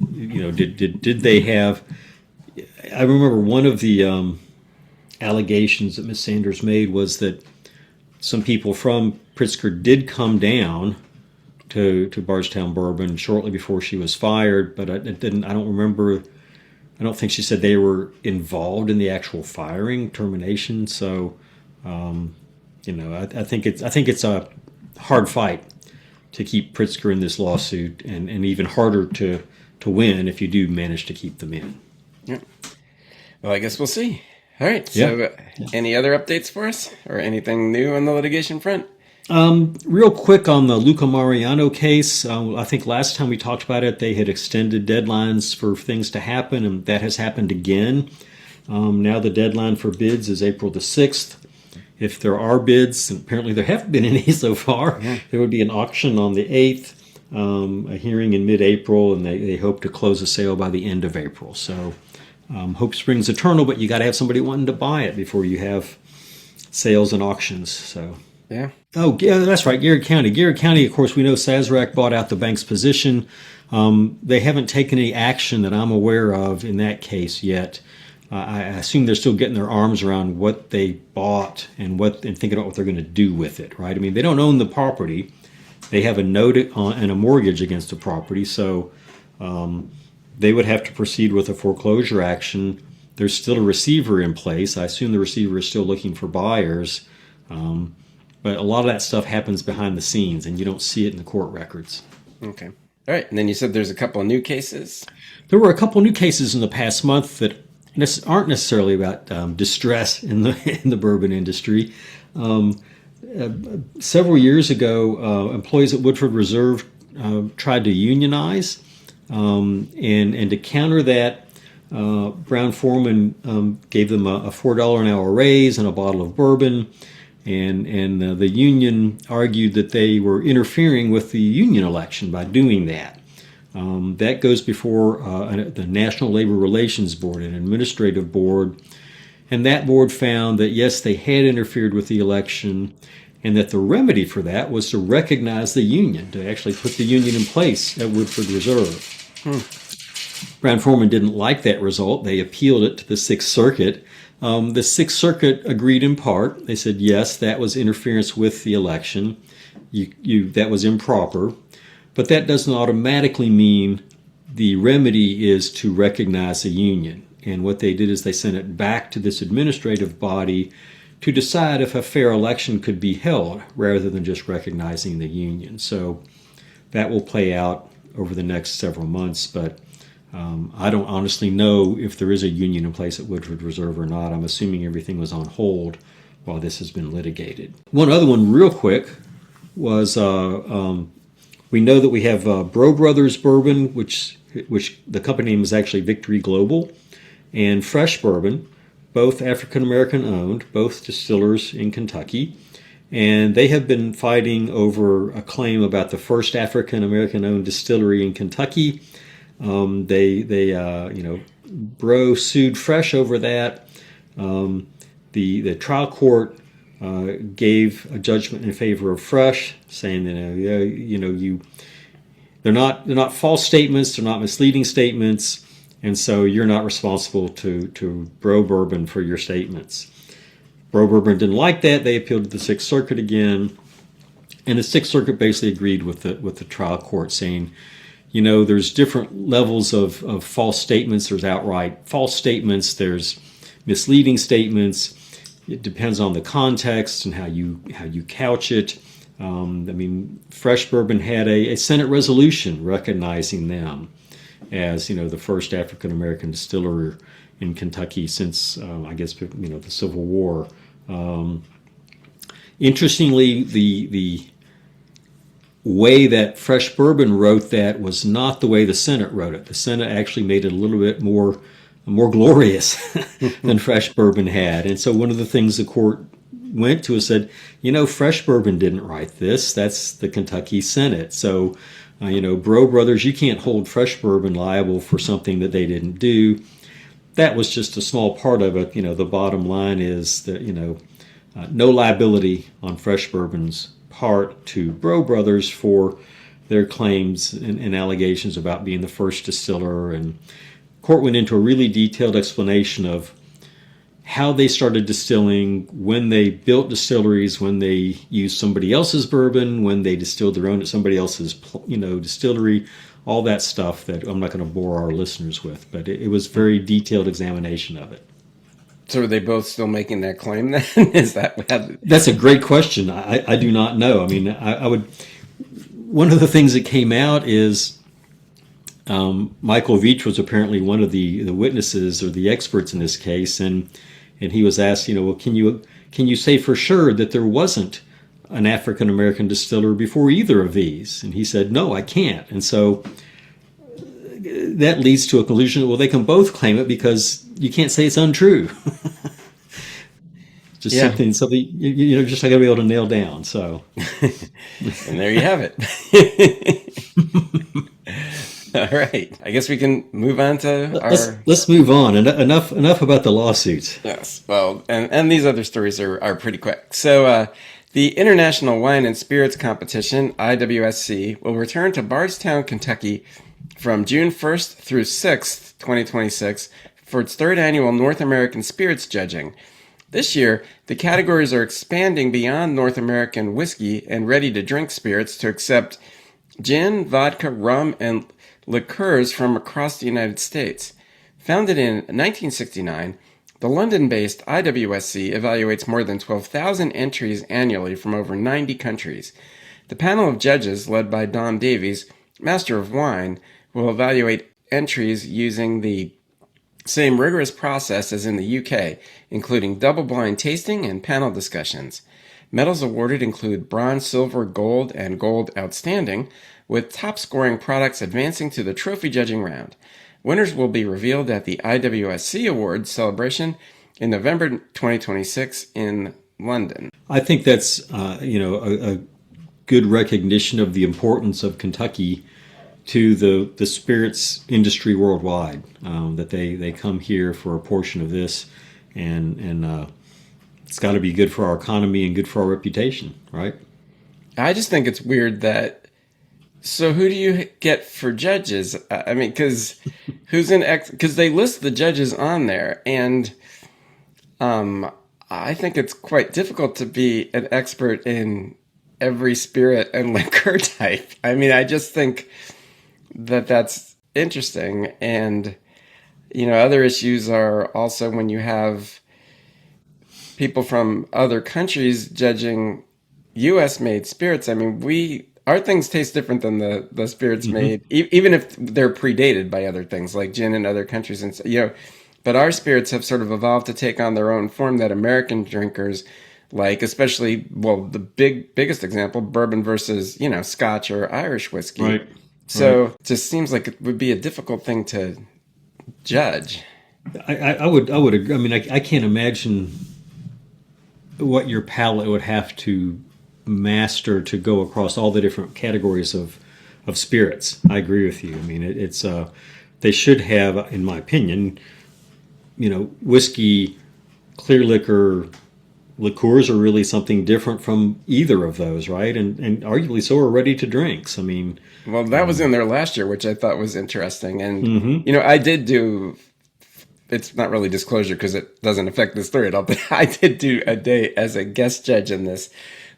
Did they have... I remember one of the allegations that Ms. Sanders made was that some people from Pritzker did come down to Bardstown Bourbon shortly before she was fired, but I don't think she said they were involved in the actual termination. So, I think it's a hard fight to keep Pritzker in this lawsuit, and even harder to win if you do manage to keep them in. Yeah. Well, I guess we'll see. All right. So any other updates for us or anything new on the litigation front? Real quick on the Luca Mariano case, I think last time we talked about it, they had extended deadlines for things to happen, and that has happened again. Now the deadline for bids is April the 6th. If there are bids, and apparently there haven't been any so far, there would be an auction on the 8th, a hearing in mid-April, and they hope to close the sale by the end of April. So hope springs eternal, but you got to have somebody wanting to buy it before you have sales and auctions. So Yeah. Oh, yeah, that's right, Garrard County. Garrard County, of course, we know Sazerac bought out the bank's position. They haven't taken any action that I'm aware of in that case yet. I assume they're still getting their arms around what they bought and thinking about what they're going to do with it, right? I mean, they don't own the property. They have a note and a mortgage against the property, so they would have to proceed with a foreclosure action. There's still a receiver in place. I assume the receiver is still looking for buyers. But a lot of that stuff happens behind the scenes, and you don't see it in the court records. Okay. All right. And then you said there's a couple of new cases. There were a couple of new cases in the past month that aren't necessarily about distress in the bourbon industry. Several years ago, employees at Woodford Reserve tried to unionize, and to counter that, Brown-Forman gave them a $4 an hour raise and a bottle of bourbon. And the union argued that they were interfering with the union election by doing that. That goes before the National Labor Relations Board, an administrative board, and that board found that, yes, they had interfered with the election, and that the remedy for that was to recognize the union, to actually put the union in place at Woodford Reserve. Brown-Forman didn't like that result. They appealed it to the Sixth Circuit. The Sixth Circuit agreed in part. They said, yes, that was interference with the election. That was improper. But that doesn't automatically mean the remedy is to recognize the union. And what they did is they sent it back to this administrative body to decide if a fair election could be held rather than just recognizing the union. So that will play out over the next several months, but I don't honestly know if there is a union in place at Woodford Reserve or not. I'm assuming everything was on hold while this has been litigated. One other one real quick was we know that we have Bro Brothers Bourbon, which the company name is actually Victory Global, and Fresh Bourbon, both African-American owned, both distillers in Kentucky. And they have been fighting over a claim about the first African-American owned distillery in Kentucky. Bro sued Fresh over that. The trial court gave a judgment in favor of Fresh, saying they're not false statements, they're not misleading statements, and so you're not responsible to Bro Bourbon for your statements. Bro Bourbon didn't like that. They appealed to the Sixth Circuit again, and the Sixth Circuit basically agreed with the trial court, saying, there's different levels of false statements. There's outright false statements. There's misleading statements. It depends on the context and how you couch it. Fresh Bourbon had a Senate resolution recognizing them as, the first African-American distiller in Kentucky since, the Civil War. Interestingly, the way that Fresh Bourbon wrote that was not the way the Senate wrote it. The Senate actually made it a little bit more glorious than Fresh Bourbon had. And so one of the things the court went to is said, Fresh Bourbon didn't write this. That's the Kentucky Senate. So, Bro Brothers, you can't hold Fresh Bourbon liable for something that they didn't do. That was just a small part of it. The bottom line is that, no liability on Fresh Bourbon's part to Bro Brothers for their claims and allegations about being the first distiller. And the court went into a really detailed explanation of how they started distilling, when they built distilleries, when they used somebody else's bourbon, when they distilled their own at somebody else's distillery, all that stuff that I'm not going to bore our listeners with. But it was very detailed examination of it. So are they both still making that claim then? Is that That's a great question. I do not know. I would. One of the things that came out is Michael Veach was apparently one of the witnesses or the experts in this case, and he was asked, can you say for sure that there wasn't an African American distiller before either of these? And he said, no, I can't. And so that leads to a conclusion, well, they can both claim it because you can't say it's untrue. Just something just I got to be able to nail down. So, and there you have it. All right. I guess we can move on to let's move on. Enough about the lawsuits. Yes. Well, and these other stories are pretty quick. So, the International Wine and Spirits Competition, IWSC, will return to Bardstown, Kentucky from June 1st through 6th, 2026, for its third annual North American Spirits Judging. This year, the categories are expanding beyond North American whiskey and ready-to-drink spirits to accept gin, vodka, rum, and liqueurs from across the United States. Founded in 1969, the London-based IWSC evaluates more than 12,000 entries annually from over 90 countries. The panel of judges, led by Don Davies, Master of Wine, will evaluate entries using the same rigorous process as in the UK, including double-blind tasting and panel discussions. Medals awarded include bronze, silver, gold, and gold outstanding, with top-scoring products advancing to the trophy judging round. Winners will be revealed at the IWSC Awards celebration in November 2026 in London. I think that's a good recognition of the importance of Kentucky to the spirits industry worldwide, that they come here for a portion of this, and it's got to be good for our economy and good for our reputation, right? I just think it's weird that, so who do you get for judges? I mean, because because they list the judges on there, and I think it's quite difficult to be an expert in every spirit and liquor type. I mean, I just think that's interesting. And, other issues are also when you have people from other countries judging U.S.-made spirits. I mean, our things taste different than the spirits made, even if they're predated by other things like gin in other countries. And, but our spirits have sort of evolved to take on their own form that American drinkers like, especially, well, the biggest example, bourbon versus, Scotch or Irish whiskey. Right. So it just seems like it would be a difficult thing to judge. I would agree. I mean, I can't imagine what your palate would have to master to go across all the different categories of spirits. I agree with you. I mean, it's they should have, in my opinion, whiskey, clear liquor, liqueurs are really something different from either of those, right? And arguably so are ready to drinks. I mean, well, that was in there last year, which I thought was interesting. And I did do. It's not really disclosure because it doesn't affect this story at all. But I did do a day as a guest judge in this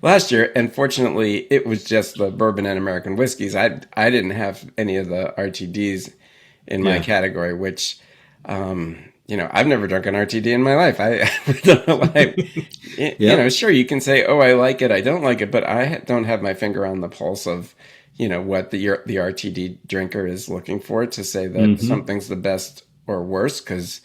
last year, and fortunately, it was just the bourbon and American whiskeys. I didn't have any of the RTDs in my category, which. I've never drunk an RTD in my life. I don't know why. Sure, you can say, oh, I like it, I don't like it, but I don't have my finger on the pulse of, what the RTD drinker is looking for to say that something's the best or worst, because,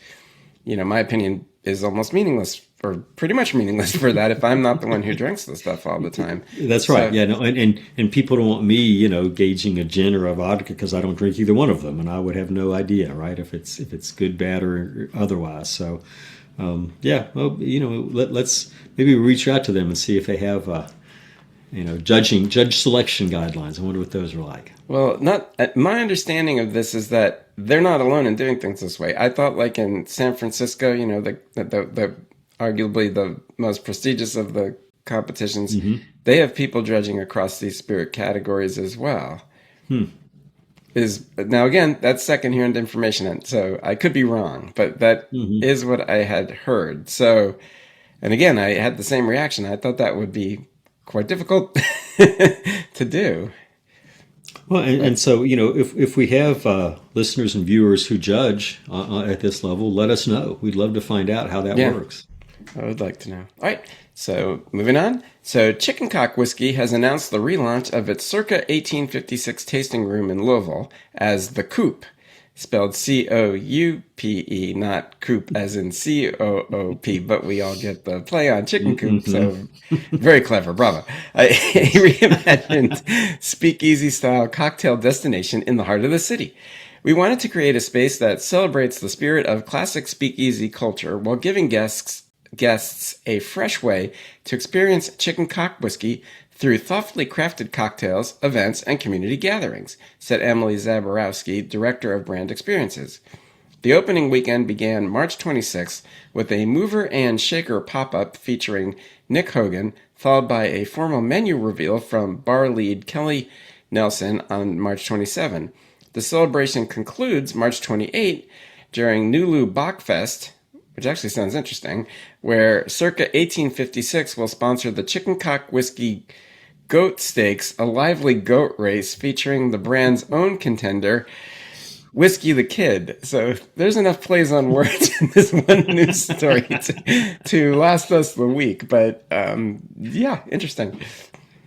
my opinion is almost meaningless, or pretty much meaningless for that if I'm not the one who drinks the stuff all the time. That's right. And people don't want me, gauging a gin or a vodka because I don't drink either one of them, and I would have no idea, right, if it's good, bad, or otherwise. So, let's maybe reach out to them and see if they have, judge selection guidelines. I wonder what those are like. Well, my understanding of this is that they're not alone in doing things this way. I thought, like in San Francisco, the arguably the most prestigious of the competitions, they have people judging across these spirit categories as well. Now again, that's secondhand information, and so I could be wrong, but that is what I had heard. So, and again, I had the same reaction. I thought that would be quite difficult to do. Well, and so, if we have listeners and viewers who judge at this level, let us know. We'd love to find out how that works. I would like to know. All right, so moving on. So Chicken Cock Whiskey has announced the relaunch of its Circa 1856 tasting room in Louisville as The Coop. spelled Coupe, not coop as in Coop, but we all get the play on chicken coop, so very clever, bravo. A reimagined speakeasy-style cocktail destination in the heart of the city. We wanted to create a space that celebrates the spirit of classic speakeasy culture while giving guests a fresh way to experience chicken cock whiskey through thoughtfully crafted cocktails, events, and community gatherings, said Emily Zaborowski, Director of Brand Experiences. The opening weekend began March 26th with a mover and shaker pop-up featuring Nick Hogan, followed by a formal menu reveal from bar lead Kelly Nelson on March 27. The celebration concludes March 28 during Nulu Bachfest, which actually sounds interesting, where Circa 1856 will sponsor the Chicken Cock Whiskey Goat Stakes, a lively goat race featuring the brand's own contender, Whiskey the Kid. So there's enough plays on words in this one news story to last us the week. But yeah, interesting.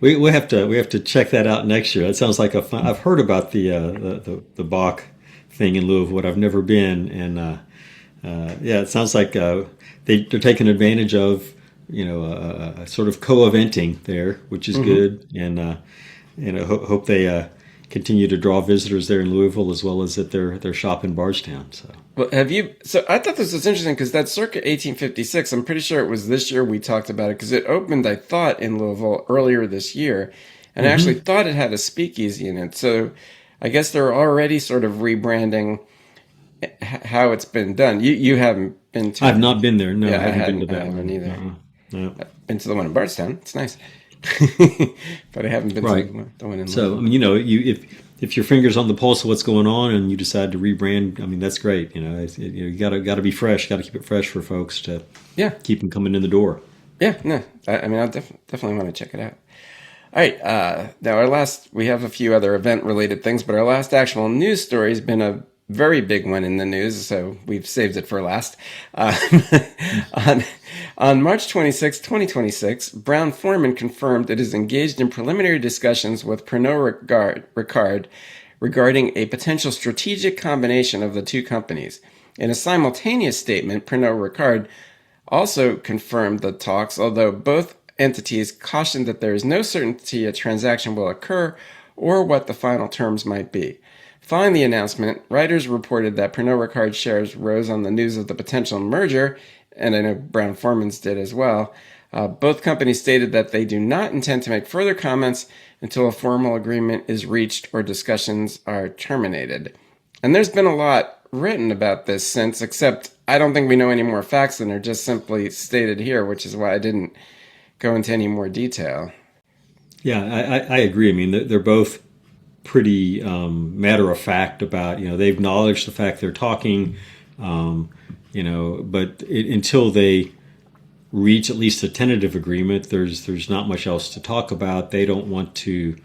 We have to check that out next year. It sounds like a fun. I've heard about the Bach thing in Louisville, but I've never been. And yeah, it sounds like they're taking advantage of a sort of co-eventing there, which is good. And I hope they continue to draw visitors there in Louisville as well as at their shop in Bardstown. So. Well, so I thought this was interesting because that Circa 1856, I'm pretty sure it was this year we talked about it because it opened, I thought, in Louisville earlier this year. And I actually thought it had a speakeasy in it. So I guess they're already sort of rebranding how it's been done. You haven't been to I've not been there. No, yeah, I haven't been to that I haven't one either. No. I've been to the one in Bardstown. It's nice. But I haven't been to the one in So, Louisville. if your finger's on the pulse of what's going on and you decide to rebrand, that's great. You got to be fresh. Got to keep it fresh for folks to keep them coming in the door. Yeah, no, I'll definitely want to check it out. All right, now we have a few other event-related things, but our last actual news story has been a very big one in the news, so we've saved it for last. On March 26, 2026, Brown-Forman confirmed it is engaged in preliminary discussions with Pernod Ricard regarding a potential strategic combination of the two companies. In a simultaneous statement, Pernod Ricard also confirmed the talks, although both entities cautioned that there is no certainty a transaction will occur or what the final terms might be. Following the announcement, writers reported that Pernod Ricard shares rose on the news of the potential merger, and I know Brown-Forman's did as well. Both companies stated that they do not intend to make further comments until a formal agreement is reached or discussions are terminated. And there's been a lot written about this since, except I don't think we know any more facts than are just simply stated here, which is why I didn't go into any more detail. Yeah, I agree. They're both pretty matter of fact about, they acknowledge the fact they're talking, but until they reach at least a tentative agreement, there's not much else to talk about. They don't want to,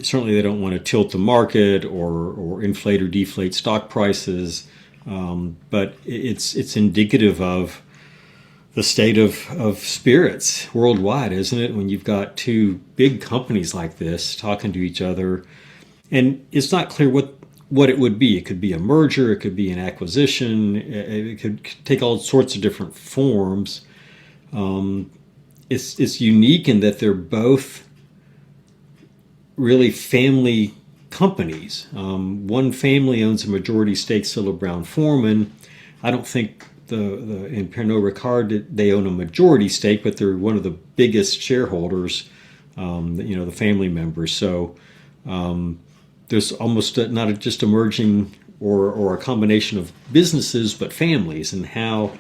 certainly they don't want to tilt the market or inflate or deflate stock prices, but it's indicative of the state of spirits worldwide, isn't it? When you've got two big companies like this talking to each other, and it's not clear what it would be. It could be a merger, it could be an acquisition, it could take all sorts of different forms. It's unique in that they're both really family companies. One family owns a majority stake still of Brown-Forman. I don't think in Pernod Ricard, they own a majority stake, but they're one of the biggest shareholders, the family members. So there's almost not just a merging or a combination of businesses, but families. And how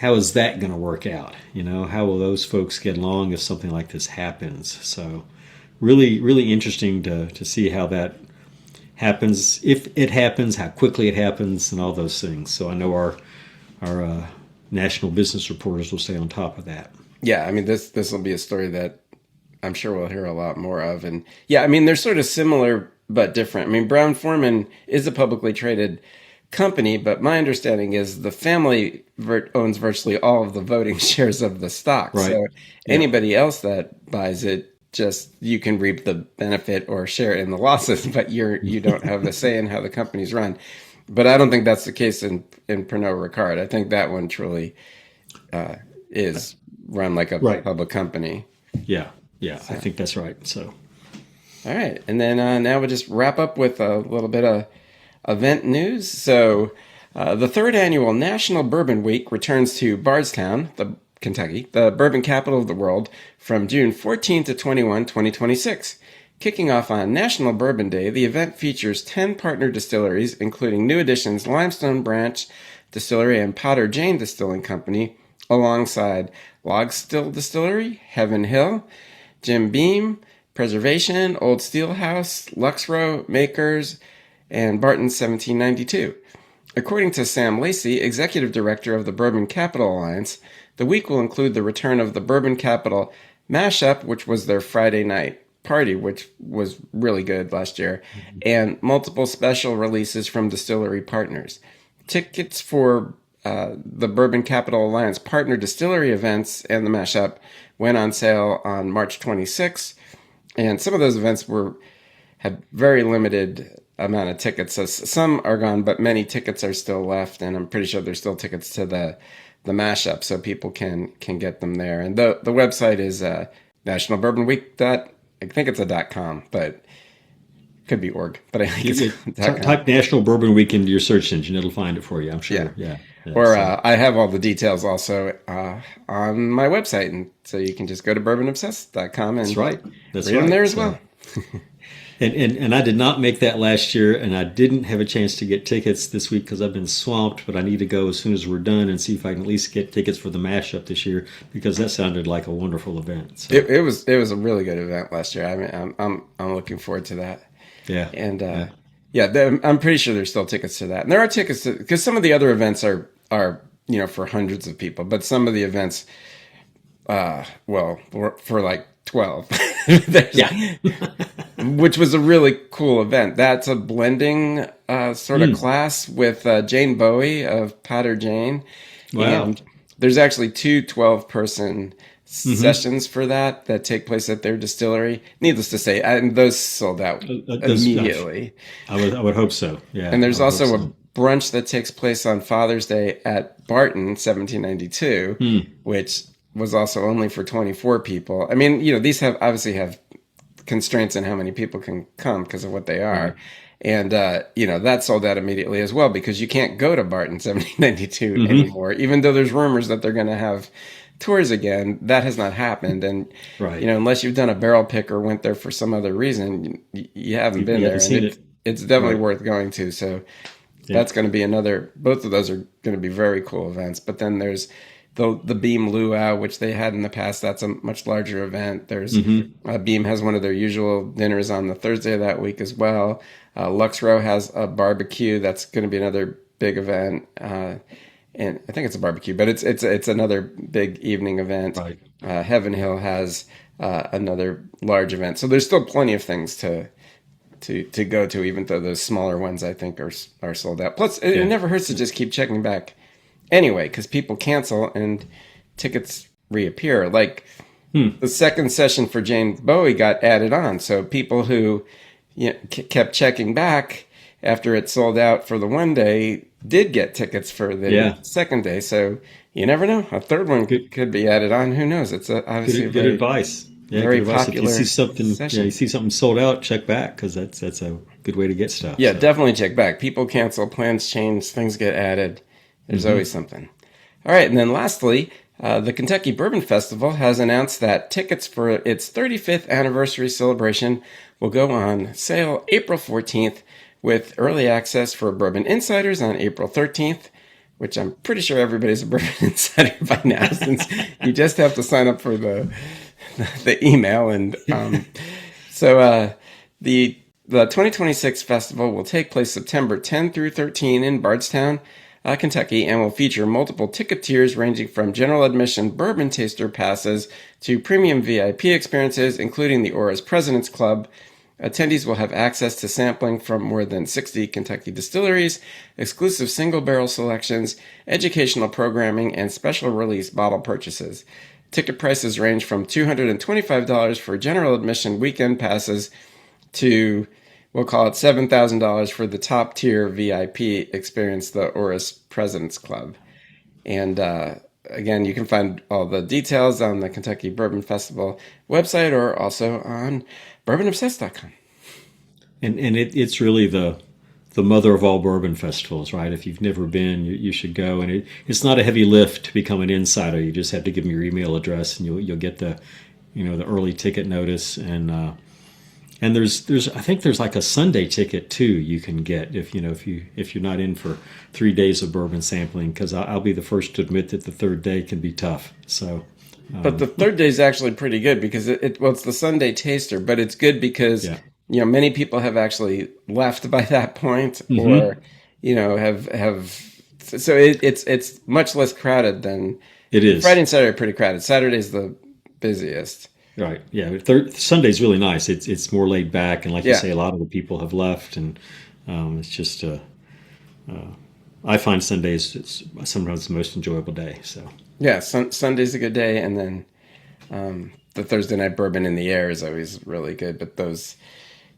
is that going to work out? How will those folks get along if something like this happens? So really, really interesting to see how that happens, if it happens, how quickly it happens, and all those things. So I know our national business reporters will stay on top of that. Yeah, this will be a story that I'm sure we'll hear a lot more of. And yeah, they're sort of similar but different. Brown-Forman is a publicly traded company, but my understanding is the family owns virtually all of the voting shares of the stock. Right. So anybody else that buys it just you can reap the benefit or share in the losses, but you don't have a say in how the company's run. But I don't think that's the case in Pernod Ricard. I think that one truly is run like a public company. Yeah, so. I think that's right. So, all right, and then now we'll just wrap up with a little bit of event news. So, the third annual National Bourbon Week returns to Bardstown, Kentucky, the bourbon capital of the world, from June 14 to 21, 2026. Kicking off on National Bourbon Day, the event features 10 partner distilleries, including new additions Limestone Branch Distillery and Potter Jane Distilling Company, alongside Log Still Distillery, Heaven Hill, Jim Beam, Preservation, Old Steelhouse, Luxrow, Makers, and Barton 1792. According to Sam Lacey, Executive Director of the Bourbon Capital Alliance, the week will include the return of the Bourbon Capital Mashup, which was their Friday night party, which was really good last year, and multiple special releases from distillery partners. Tickets for the Bourbon Capital Alliance partner distillery events and the Mashup went on sale on March 26th, and some of those events had very limited amount of tickets. So some are gone, but many tickets are still left, and I'm pretty sure there's still tickets to the Mashup, so people can get them there. And the website is nationalbourbonweek. I think it's a .com, but could be org. But I think it's type National Bourbon Week into your search engine; it'll find it for you. I'm sure. Yeah. Or I have all the details also on my website, and so you can just go to bourbonobsessed.com and read them there as well. And I did not make that last year, and I didn't have a chance to get tickets this week because I've been swamped, but I need to go as soon as we're done and see if I can at least get tickets for the Mashup this year, because that sounded like a wonderful event. So. It was a really good event last year. I mean, I'm looking forward to that. Yeah. And I'm pretty sure there's still tickets to that. And there are tickets because some of the other events are for hundreds of people, but some of the events for like 12. Which was a really cool event. That's a blending sort of class with Jane Bowie of Potter Jane. Wow. And there's actually two 12-person sessions for that take place at their distillery. Needless to say, and those sold out immediately. I would hope so. Yeah. And there's also a brunch that takes place on Father's Day at Barton 1792, which was also only for 24 people. I mean, these obviously have constraints on how many people can come because of what they are. And, that sold out immediately as well, because you can't go to Barton 1792 anymore, even though there's rumors that they're going to have tours again. That has not happened. And, unless you've done a barrel pick or went there for some other reason, you haven't been there. And it's definitely worth going to. So that's going to be both of those are going to be very cool events. But then there's the Beam Luau, which they had in the past. That's a much larger event. There's Beam has one of their usual dinners on the Thursday of that week as well. Luxrow has a barbecue. That's going to be another big event. And I think it's a barbecue, but it's another big evening event. Right. Heaven Hill has another large event. So there's still plenty of things to go to, even though those smaller ones I think are sold out. Plus, it never hurts to just keep checking back anyway, because people cancel and tickets reappear. Like the second session for Jane Bowie got added on, so people who kept checking back after it sold out for the one day did get tickets for the second day. So you never know, a third one could be added on. Who knows? It's obviously good advice. Yeah, very good advice. popular. If you see something sold out, check back, because that's a good way to get stuff. Yeah, definitely check back. People cancel, plans change, things get added. There's always something. All right, and then lastly, the Kentucky Bourbon Festival has announced that tickets for its 35th anniversary celebration will go on sale April 14th, with early access for bourbon insiders on April 13th, which I'm pretty sure everybody's a bourbon insider by now, since you just have to sign up for the email. And so the 2026 festival will take place September 10 through 13 in Bardstown, Kentucky, and will feature multiple ticket tiers ranging from general admission bourbon taster passes to premium VIP experiences, including the Aura's President's Club. Attendees will have access to sampling from more than 60 Kentucky distilleries, exclusive single barrel selections, educational programming, and special release bottle purchases. Ticket prices range from $225 for general admission weekend passes to, we'll call it $7,000 for the top tier VIP experience, the Oris President's Club. And again, you can find all the details on the Kentucky Bourbon Festival website or also on bourbonobsessed.com. And it's really the mother of all bourbon festivals, right? If you've never been, you should go. And it's not a heavy lift to become an insider. You just have to give them your email address, and you'll get the early ticket notice. And there's I think there's like a Sunday ticket too you can get if you're not in for 3 days of bourbon sampling, because I'll be the first to admit that the third day can be tough. So. But the third day is actually pretty good because it's the Sunday taster, but it's good because. Yeah. Many people have actually left by that point, or so it's much less crowded than it is. Friday and Saturday are pretty crowded. Saturday's the busiest. Right. Yeah. Sunday's really nice. It's more laid back, and like you say, a lot of the people have left, and it's just I find Sundays it's sometimes the most enjoyable day. So yeah, Sunday's a good day, and then the Thursday night bourbon in the air is always really good. But those.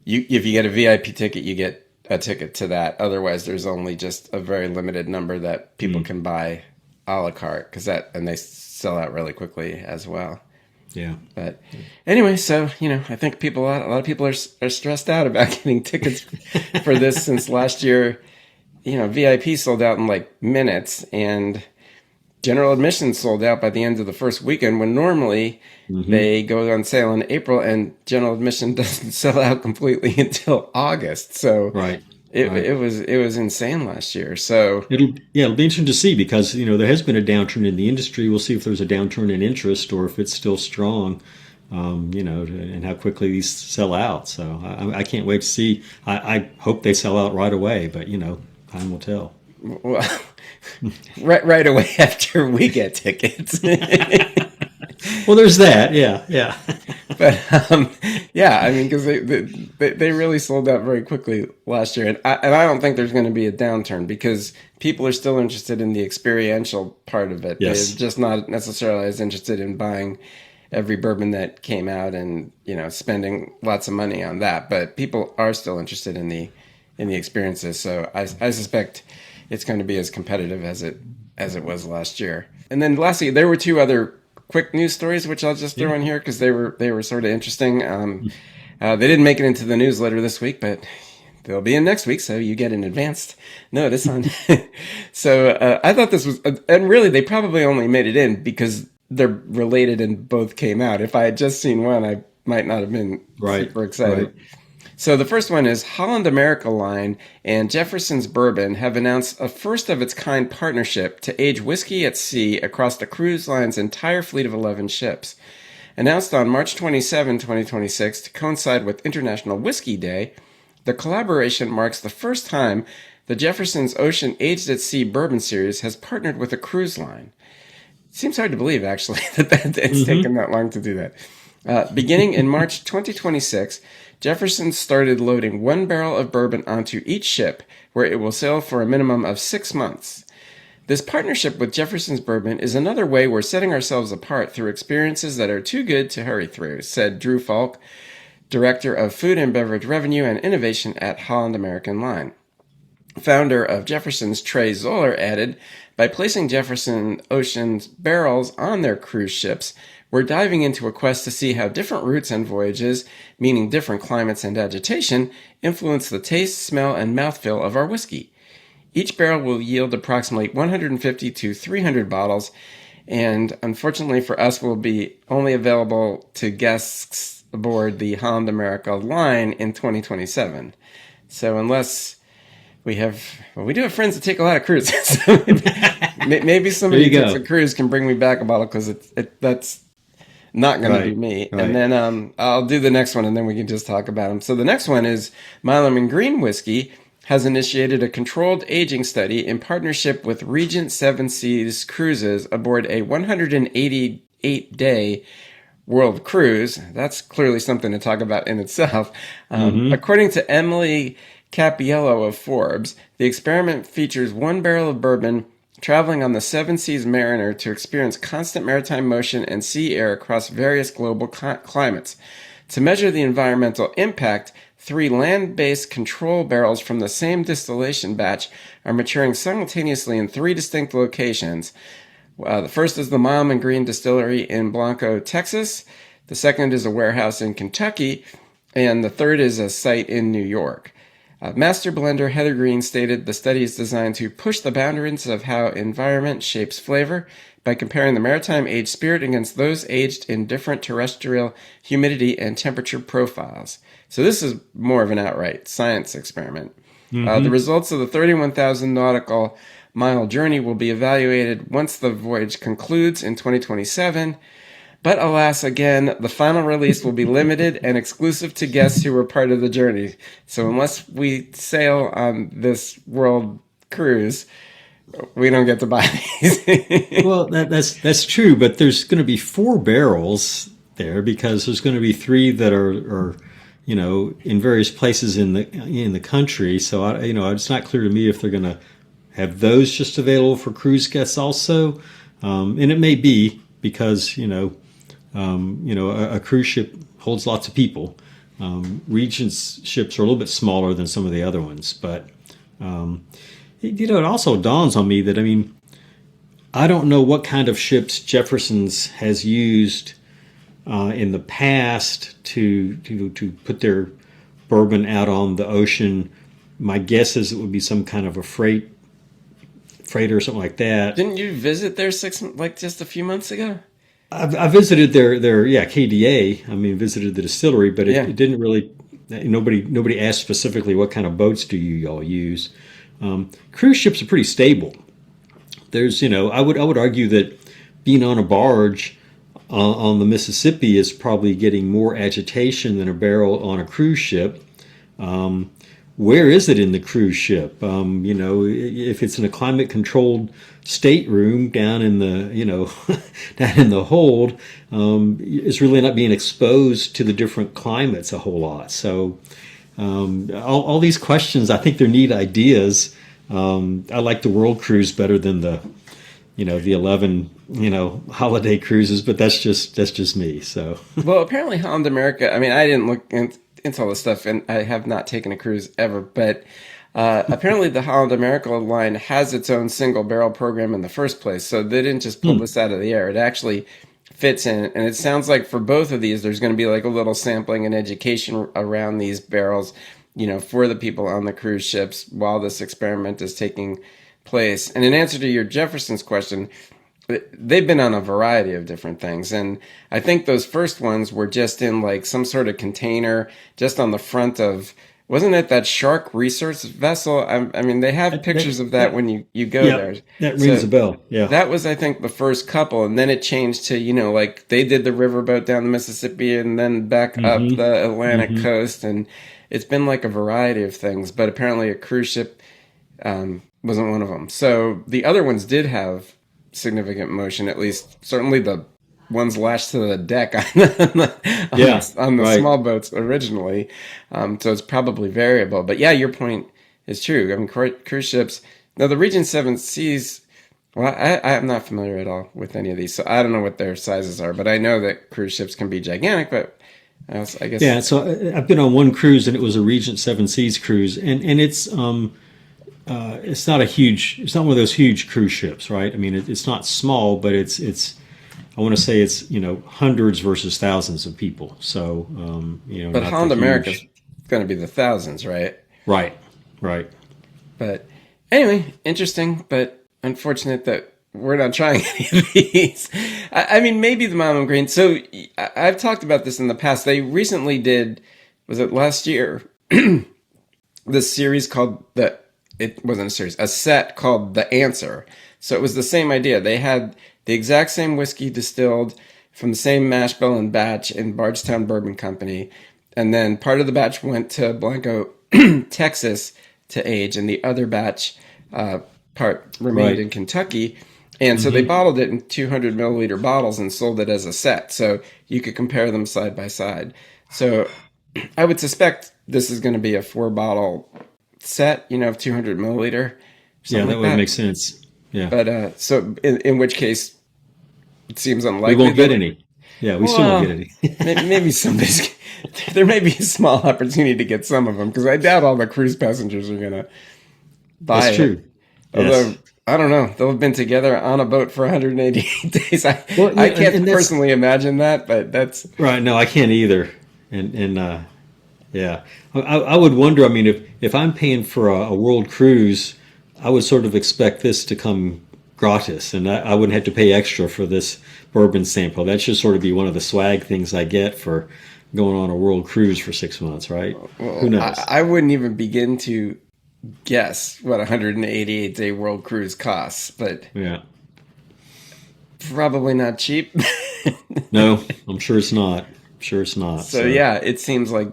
If you get a VIP ticket, you get a ticket to that. Otherwise, there's only just a very limited number that people can buy a la carte, and they sell out really quickly as well. Yeah. But anyway, so I think a lot of people are stressed out about getting tickets for this since last year. VIP sold out in like minutes, and general admission sold out by the end of the first weekend, when normally they go on sale in April, and general admission doesn't sell out completely until August. So it was insane last year. So it'll be interesting to see, because there has been a downturn in the industry. We'll see if there's a downturn in interest or if it's still strong, and how quickly these sell out. So I can't wait to see. I hope they sell out right away, but time will tell. Well, right away after we get tickets. Well, there's that, yeah. But because they really sold out very quickly last year, and I don't think there's going to be a downturn, because people are still interested in the experiential part of it. Yes. They're just not necessarily as interested in buying every bourbon that came out and spending lots of money on that. But people are still interested in the experiences. So I suspect it's going to be as competitive as it was last year. And then lastly, there were two other quick news stories, which I'll just throw in here because they were sort of interesting. They didn't make it into the newsletter this week, but they'll be in next week, so you get an advanced notice on. So I thought this was, and really they probably only made it in because they're related and both came out. If I had just seen one, I might not have been super excited. Right. So the first one is Holland America Line and Jefferson's Bourbon have announced a first-of-its-kind partnership to age whiskey at sea across the cruise line's entire fleet of 11 ships. Announced on March 27, 2026, to coincide with International Whiskey Day, the collaboration marks the first time the Jefferson's Ocean Aged at Sea Bourbon Series has partnered with a cruise line. It seems hard to believe, actually, that it's taken that long to do that. Beginning in March 2026, Jefferson started loading 1 barrel of bourbon onto each ship, where it will sail for a minimum of 6 months. This partnership with Jefferson's Bourbon is another way we're setting ourselves apart through experiences that are too good to hurry through, said Drew Falk, Director of Food and Beverage Revenue and Innovation at Holland America Line. Founder of Jefferson's Trey Zoller added, by placing Jefferson Ocean's barrels on their cruise ships, we're diving into a quest to see how different routes and voyages, meaning different climates and agitation, influence the taste, smell, and mouthfeel of our whiskey. Each barrel will yield approximately 150 to 300 bottles, and unfortunately for us, will be only available to guests aboard the Holland America Line in 2027. So unless we do have friends that take a lot of cruises. So maybe somebody who takes a cruise can bring me back a bottle, because that's not going to be me. Right. And then I'll do the next one, and then we can just talk about them. So the next one is Milam and Greene Whiskey has initiated a controlled aging study in partnership with Regent Seven Seas Cruises aboard a 188-day world cruise. That's clearly something to talk about in itself. According to Emily Capiello of Forbes, the experiment features 1 barrel of bourbon traveling on the Seven Seas Mariner to experience constant maritime motion and sea air across various global climates. To measure the environmental impact, 3 land-based control barrels from the same distillation batch are maturing simultaneously in 3 distinct locations. The first is the Milam and Greene Distillery in Blanco, Texas. The second is a warehouse in Kentucky. And the third is a site in New York. Master blender Heather Greene stated the study is designed to push the boundaries of how environment shapes flavor by comparing the maritime aged spirit against those aged in different terrestrial humidity and temperature profiles. So this is more of an outright science experiment. The results of the 31,000 nautical mile journey will be evaluated once the voyage concludes in 2027. But alas, again, the final release will be limited and exclusive to guests who were part of the journey. So unless we sail on this world cruise, we don't get to buy these. Well, that's true, but there's going to be 4 barrels there because there's going to be 3 that are in various places in the country. So it's not clear to me if they're going to have those just available for cruise guests also, and it may be because a cruise ship holds lots of people. Regent's ships are a little bit smaller than some of the other ones, but it also dawns on me that I don't know what kind of ships Jefferson's has used in the past to put their bourbon out on the ocean. My guess is it would be some kind of a freighter or something like that. Didn't you visit there just a few months ago? I visited their KDA. Visited the distillery, but it didn't really. Nobody asked specifically what kind of boats do you all use. Cruise ships are pretty stable. There's I would argue that being on a barge on the Mississippi is probably getting more agitation than a barrel on a cruise ship. Where is it in the cruise ship? If it's in a climate-controlled stateroom down in the down in the hold, it's really not being exposed to the different climates a whole lot. So all these questions, I think they're neat ideas. I like the world cruise better than the 11 holiday cruises, but that's just me. So well, apparently Holland America. I didn't look into all this stuff, and I have not taken a cruise ever, but apparently the Holland America Line has its own single barrel program in the first place, so they didn't just pull this out of the air. It actually fits in, and it sounds like for both of these, there's going to be like a little sampling and education around these barrels, for the people on the cruise ships while this experiment is taking place. And in answer to your Jefferson's question, they've been on a variety of different things. And I think those first ones were just in like some sort of container just on the front of, wasn't it that shark research vessel? They have pictures of that when you go there. That rings a bell. Yeah. That was, I think, the first couple. And then it changed to, like they did the riverboat down the Mississippi and then back up the Atlantic coast. And it's been like a variety of things. But apparently a cruise ship wasn't one of them. So the other ones did have significant motion, at least certainly the ones lashed to the deck on the small boats originally. So it's probably variable. But yeah, your point is true. Cruise ships. Now the Regent Seven Seas, well, I am not familiar at all with any of these, so I don't know what their sizes are, but I know that cruise ships can be gigantic, but I guess. Yeah, so I've been on one cruise and it was a Regent Seven Seas cruise, and it's not it's not one of those huge cruise ships, right? It's not small, but it's I want to say it's hundreds versus thousands of people. So but Holland America is going to be the thousands, right? Right. But anyway, interesting, but unfortunate that we're not trying any of these. Maybe the Milam Greene. So I've talked about this in the past. They recently did, was it last year? This series called it wasn't a series, a set called The Answer. So it was the same idea. They had the exact same whiskey distilled from the same mash bill and batch in Bardstown Bourbon Company. And then part of the batch went to Blanco, Texas to age, and the other batch part remained in Kentucky. And so they bottled it in 200 milliliter bottles and sold it as a set. So you could compare them side by side. So I would suspect this is going to be a 4-bottle set, of 200 milliliter. Yeah, that would make sense. Yeah. But so in which case, it seems unlikely. We won't get any. Yeah, we still won't get any. Maybe somebody's. There may be a small opportunity to get some of them because I doubt all the cruise passengers are going to buy it. That's true. Although, Yes. I don't know. They'll have been together on a boat for 188 days. I can't personally imagine that, but that's... Right, no, I can't either. Yeah. I would wonder, I mean, if I'm paying for a world cruise, I would sort of expect this to come gratis, and I wouldn't have to pay extra for this bourbon sample. That should sort of be one of the swag things I get for going on a world cruise for 6 months, right? Well, who knows? I wouldn't even begin to guess what a 188-day world cruise costs, but yeah, probably not cheap. No, I'm sure it's not. So yeah, it seems like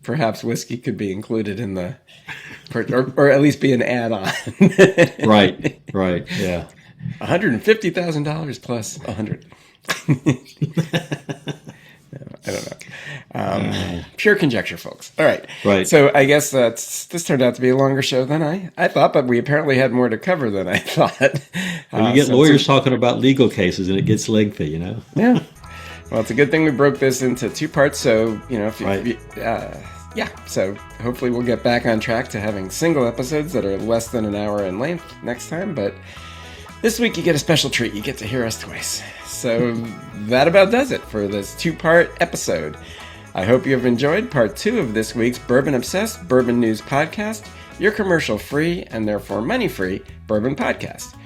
perhaps whiskey could be included in the, or at least be an add-on. Right, yeah. $150,000 plus 100. I don't know. Pure conjecture, folks. All right. Right. So I guess this turned out to be a longer show than I thought, but we apparently had more to cover than I thought. Well, you get lawyers talking about legal cases, and it gets lengthy, you know? Yeah. Well, it's a good thing we broke this into 2 parts, so, you know, yeah. So hopefully we'll get back on track to having single episodes that are less than an hour in length next time, but this week you get a special treat. You get to hear us twice. So that about does it for this 2-part episode. I hope you have enjoyed part 2 of this week's Bourbon Obsessed Bourbon News Podcast, your commercial-free and therefore money-free bourbon podcast.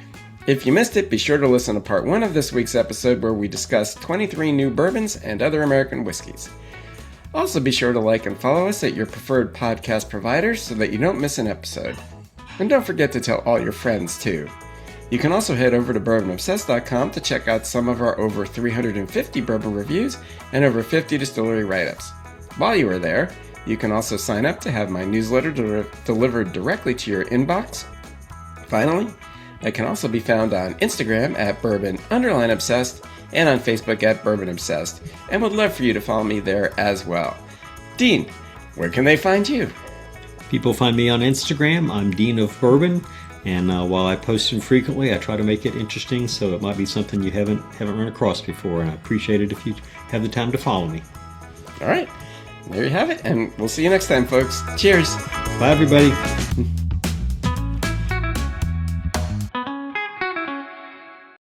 If you missed it, be sure to listen to part 1 of this week's episode where we discuss 23 new bourbons and other American whiskeys. Also be sure to like and follow us at your preferred podcast provider so that you don't miss an episode. And don't forget to tell all your friends too. You can also head over to bourbonobsessed.com to check out some of our over 350 bourbon reviews and over 50 distillery write-ups. While you are there, you can also sign up to have my newsletter delivered directly to your inbox. Finally, I can also be found on Instagram at bourbon_obsessed and on Facebook at Bourbon Obsessed, and would love for you to follow me there as well. Dean, where can they find you? People find me on Instagram. I'm Dean of Bourbon, and while I post infrequently, I try to make it interesting, so it might be something you haven't run across before, and I appreciate it if you have the time to follow me. All right, there you have it, and we'll see you next time, folks. Cheers. Bye, everybody.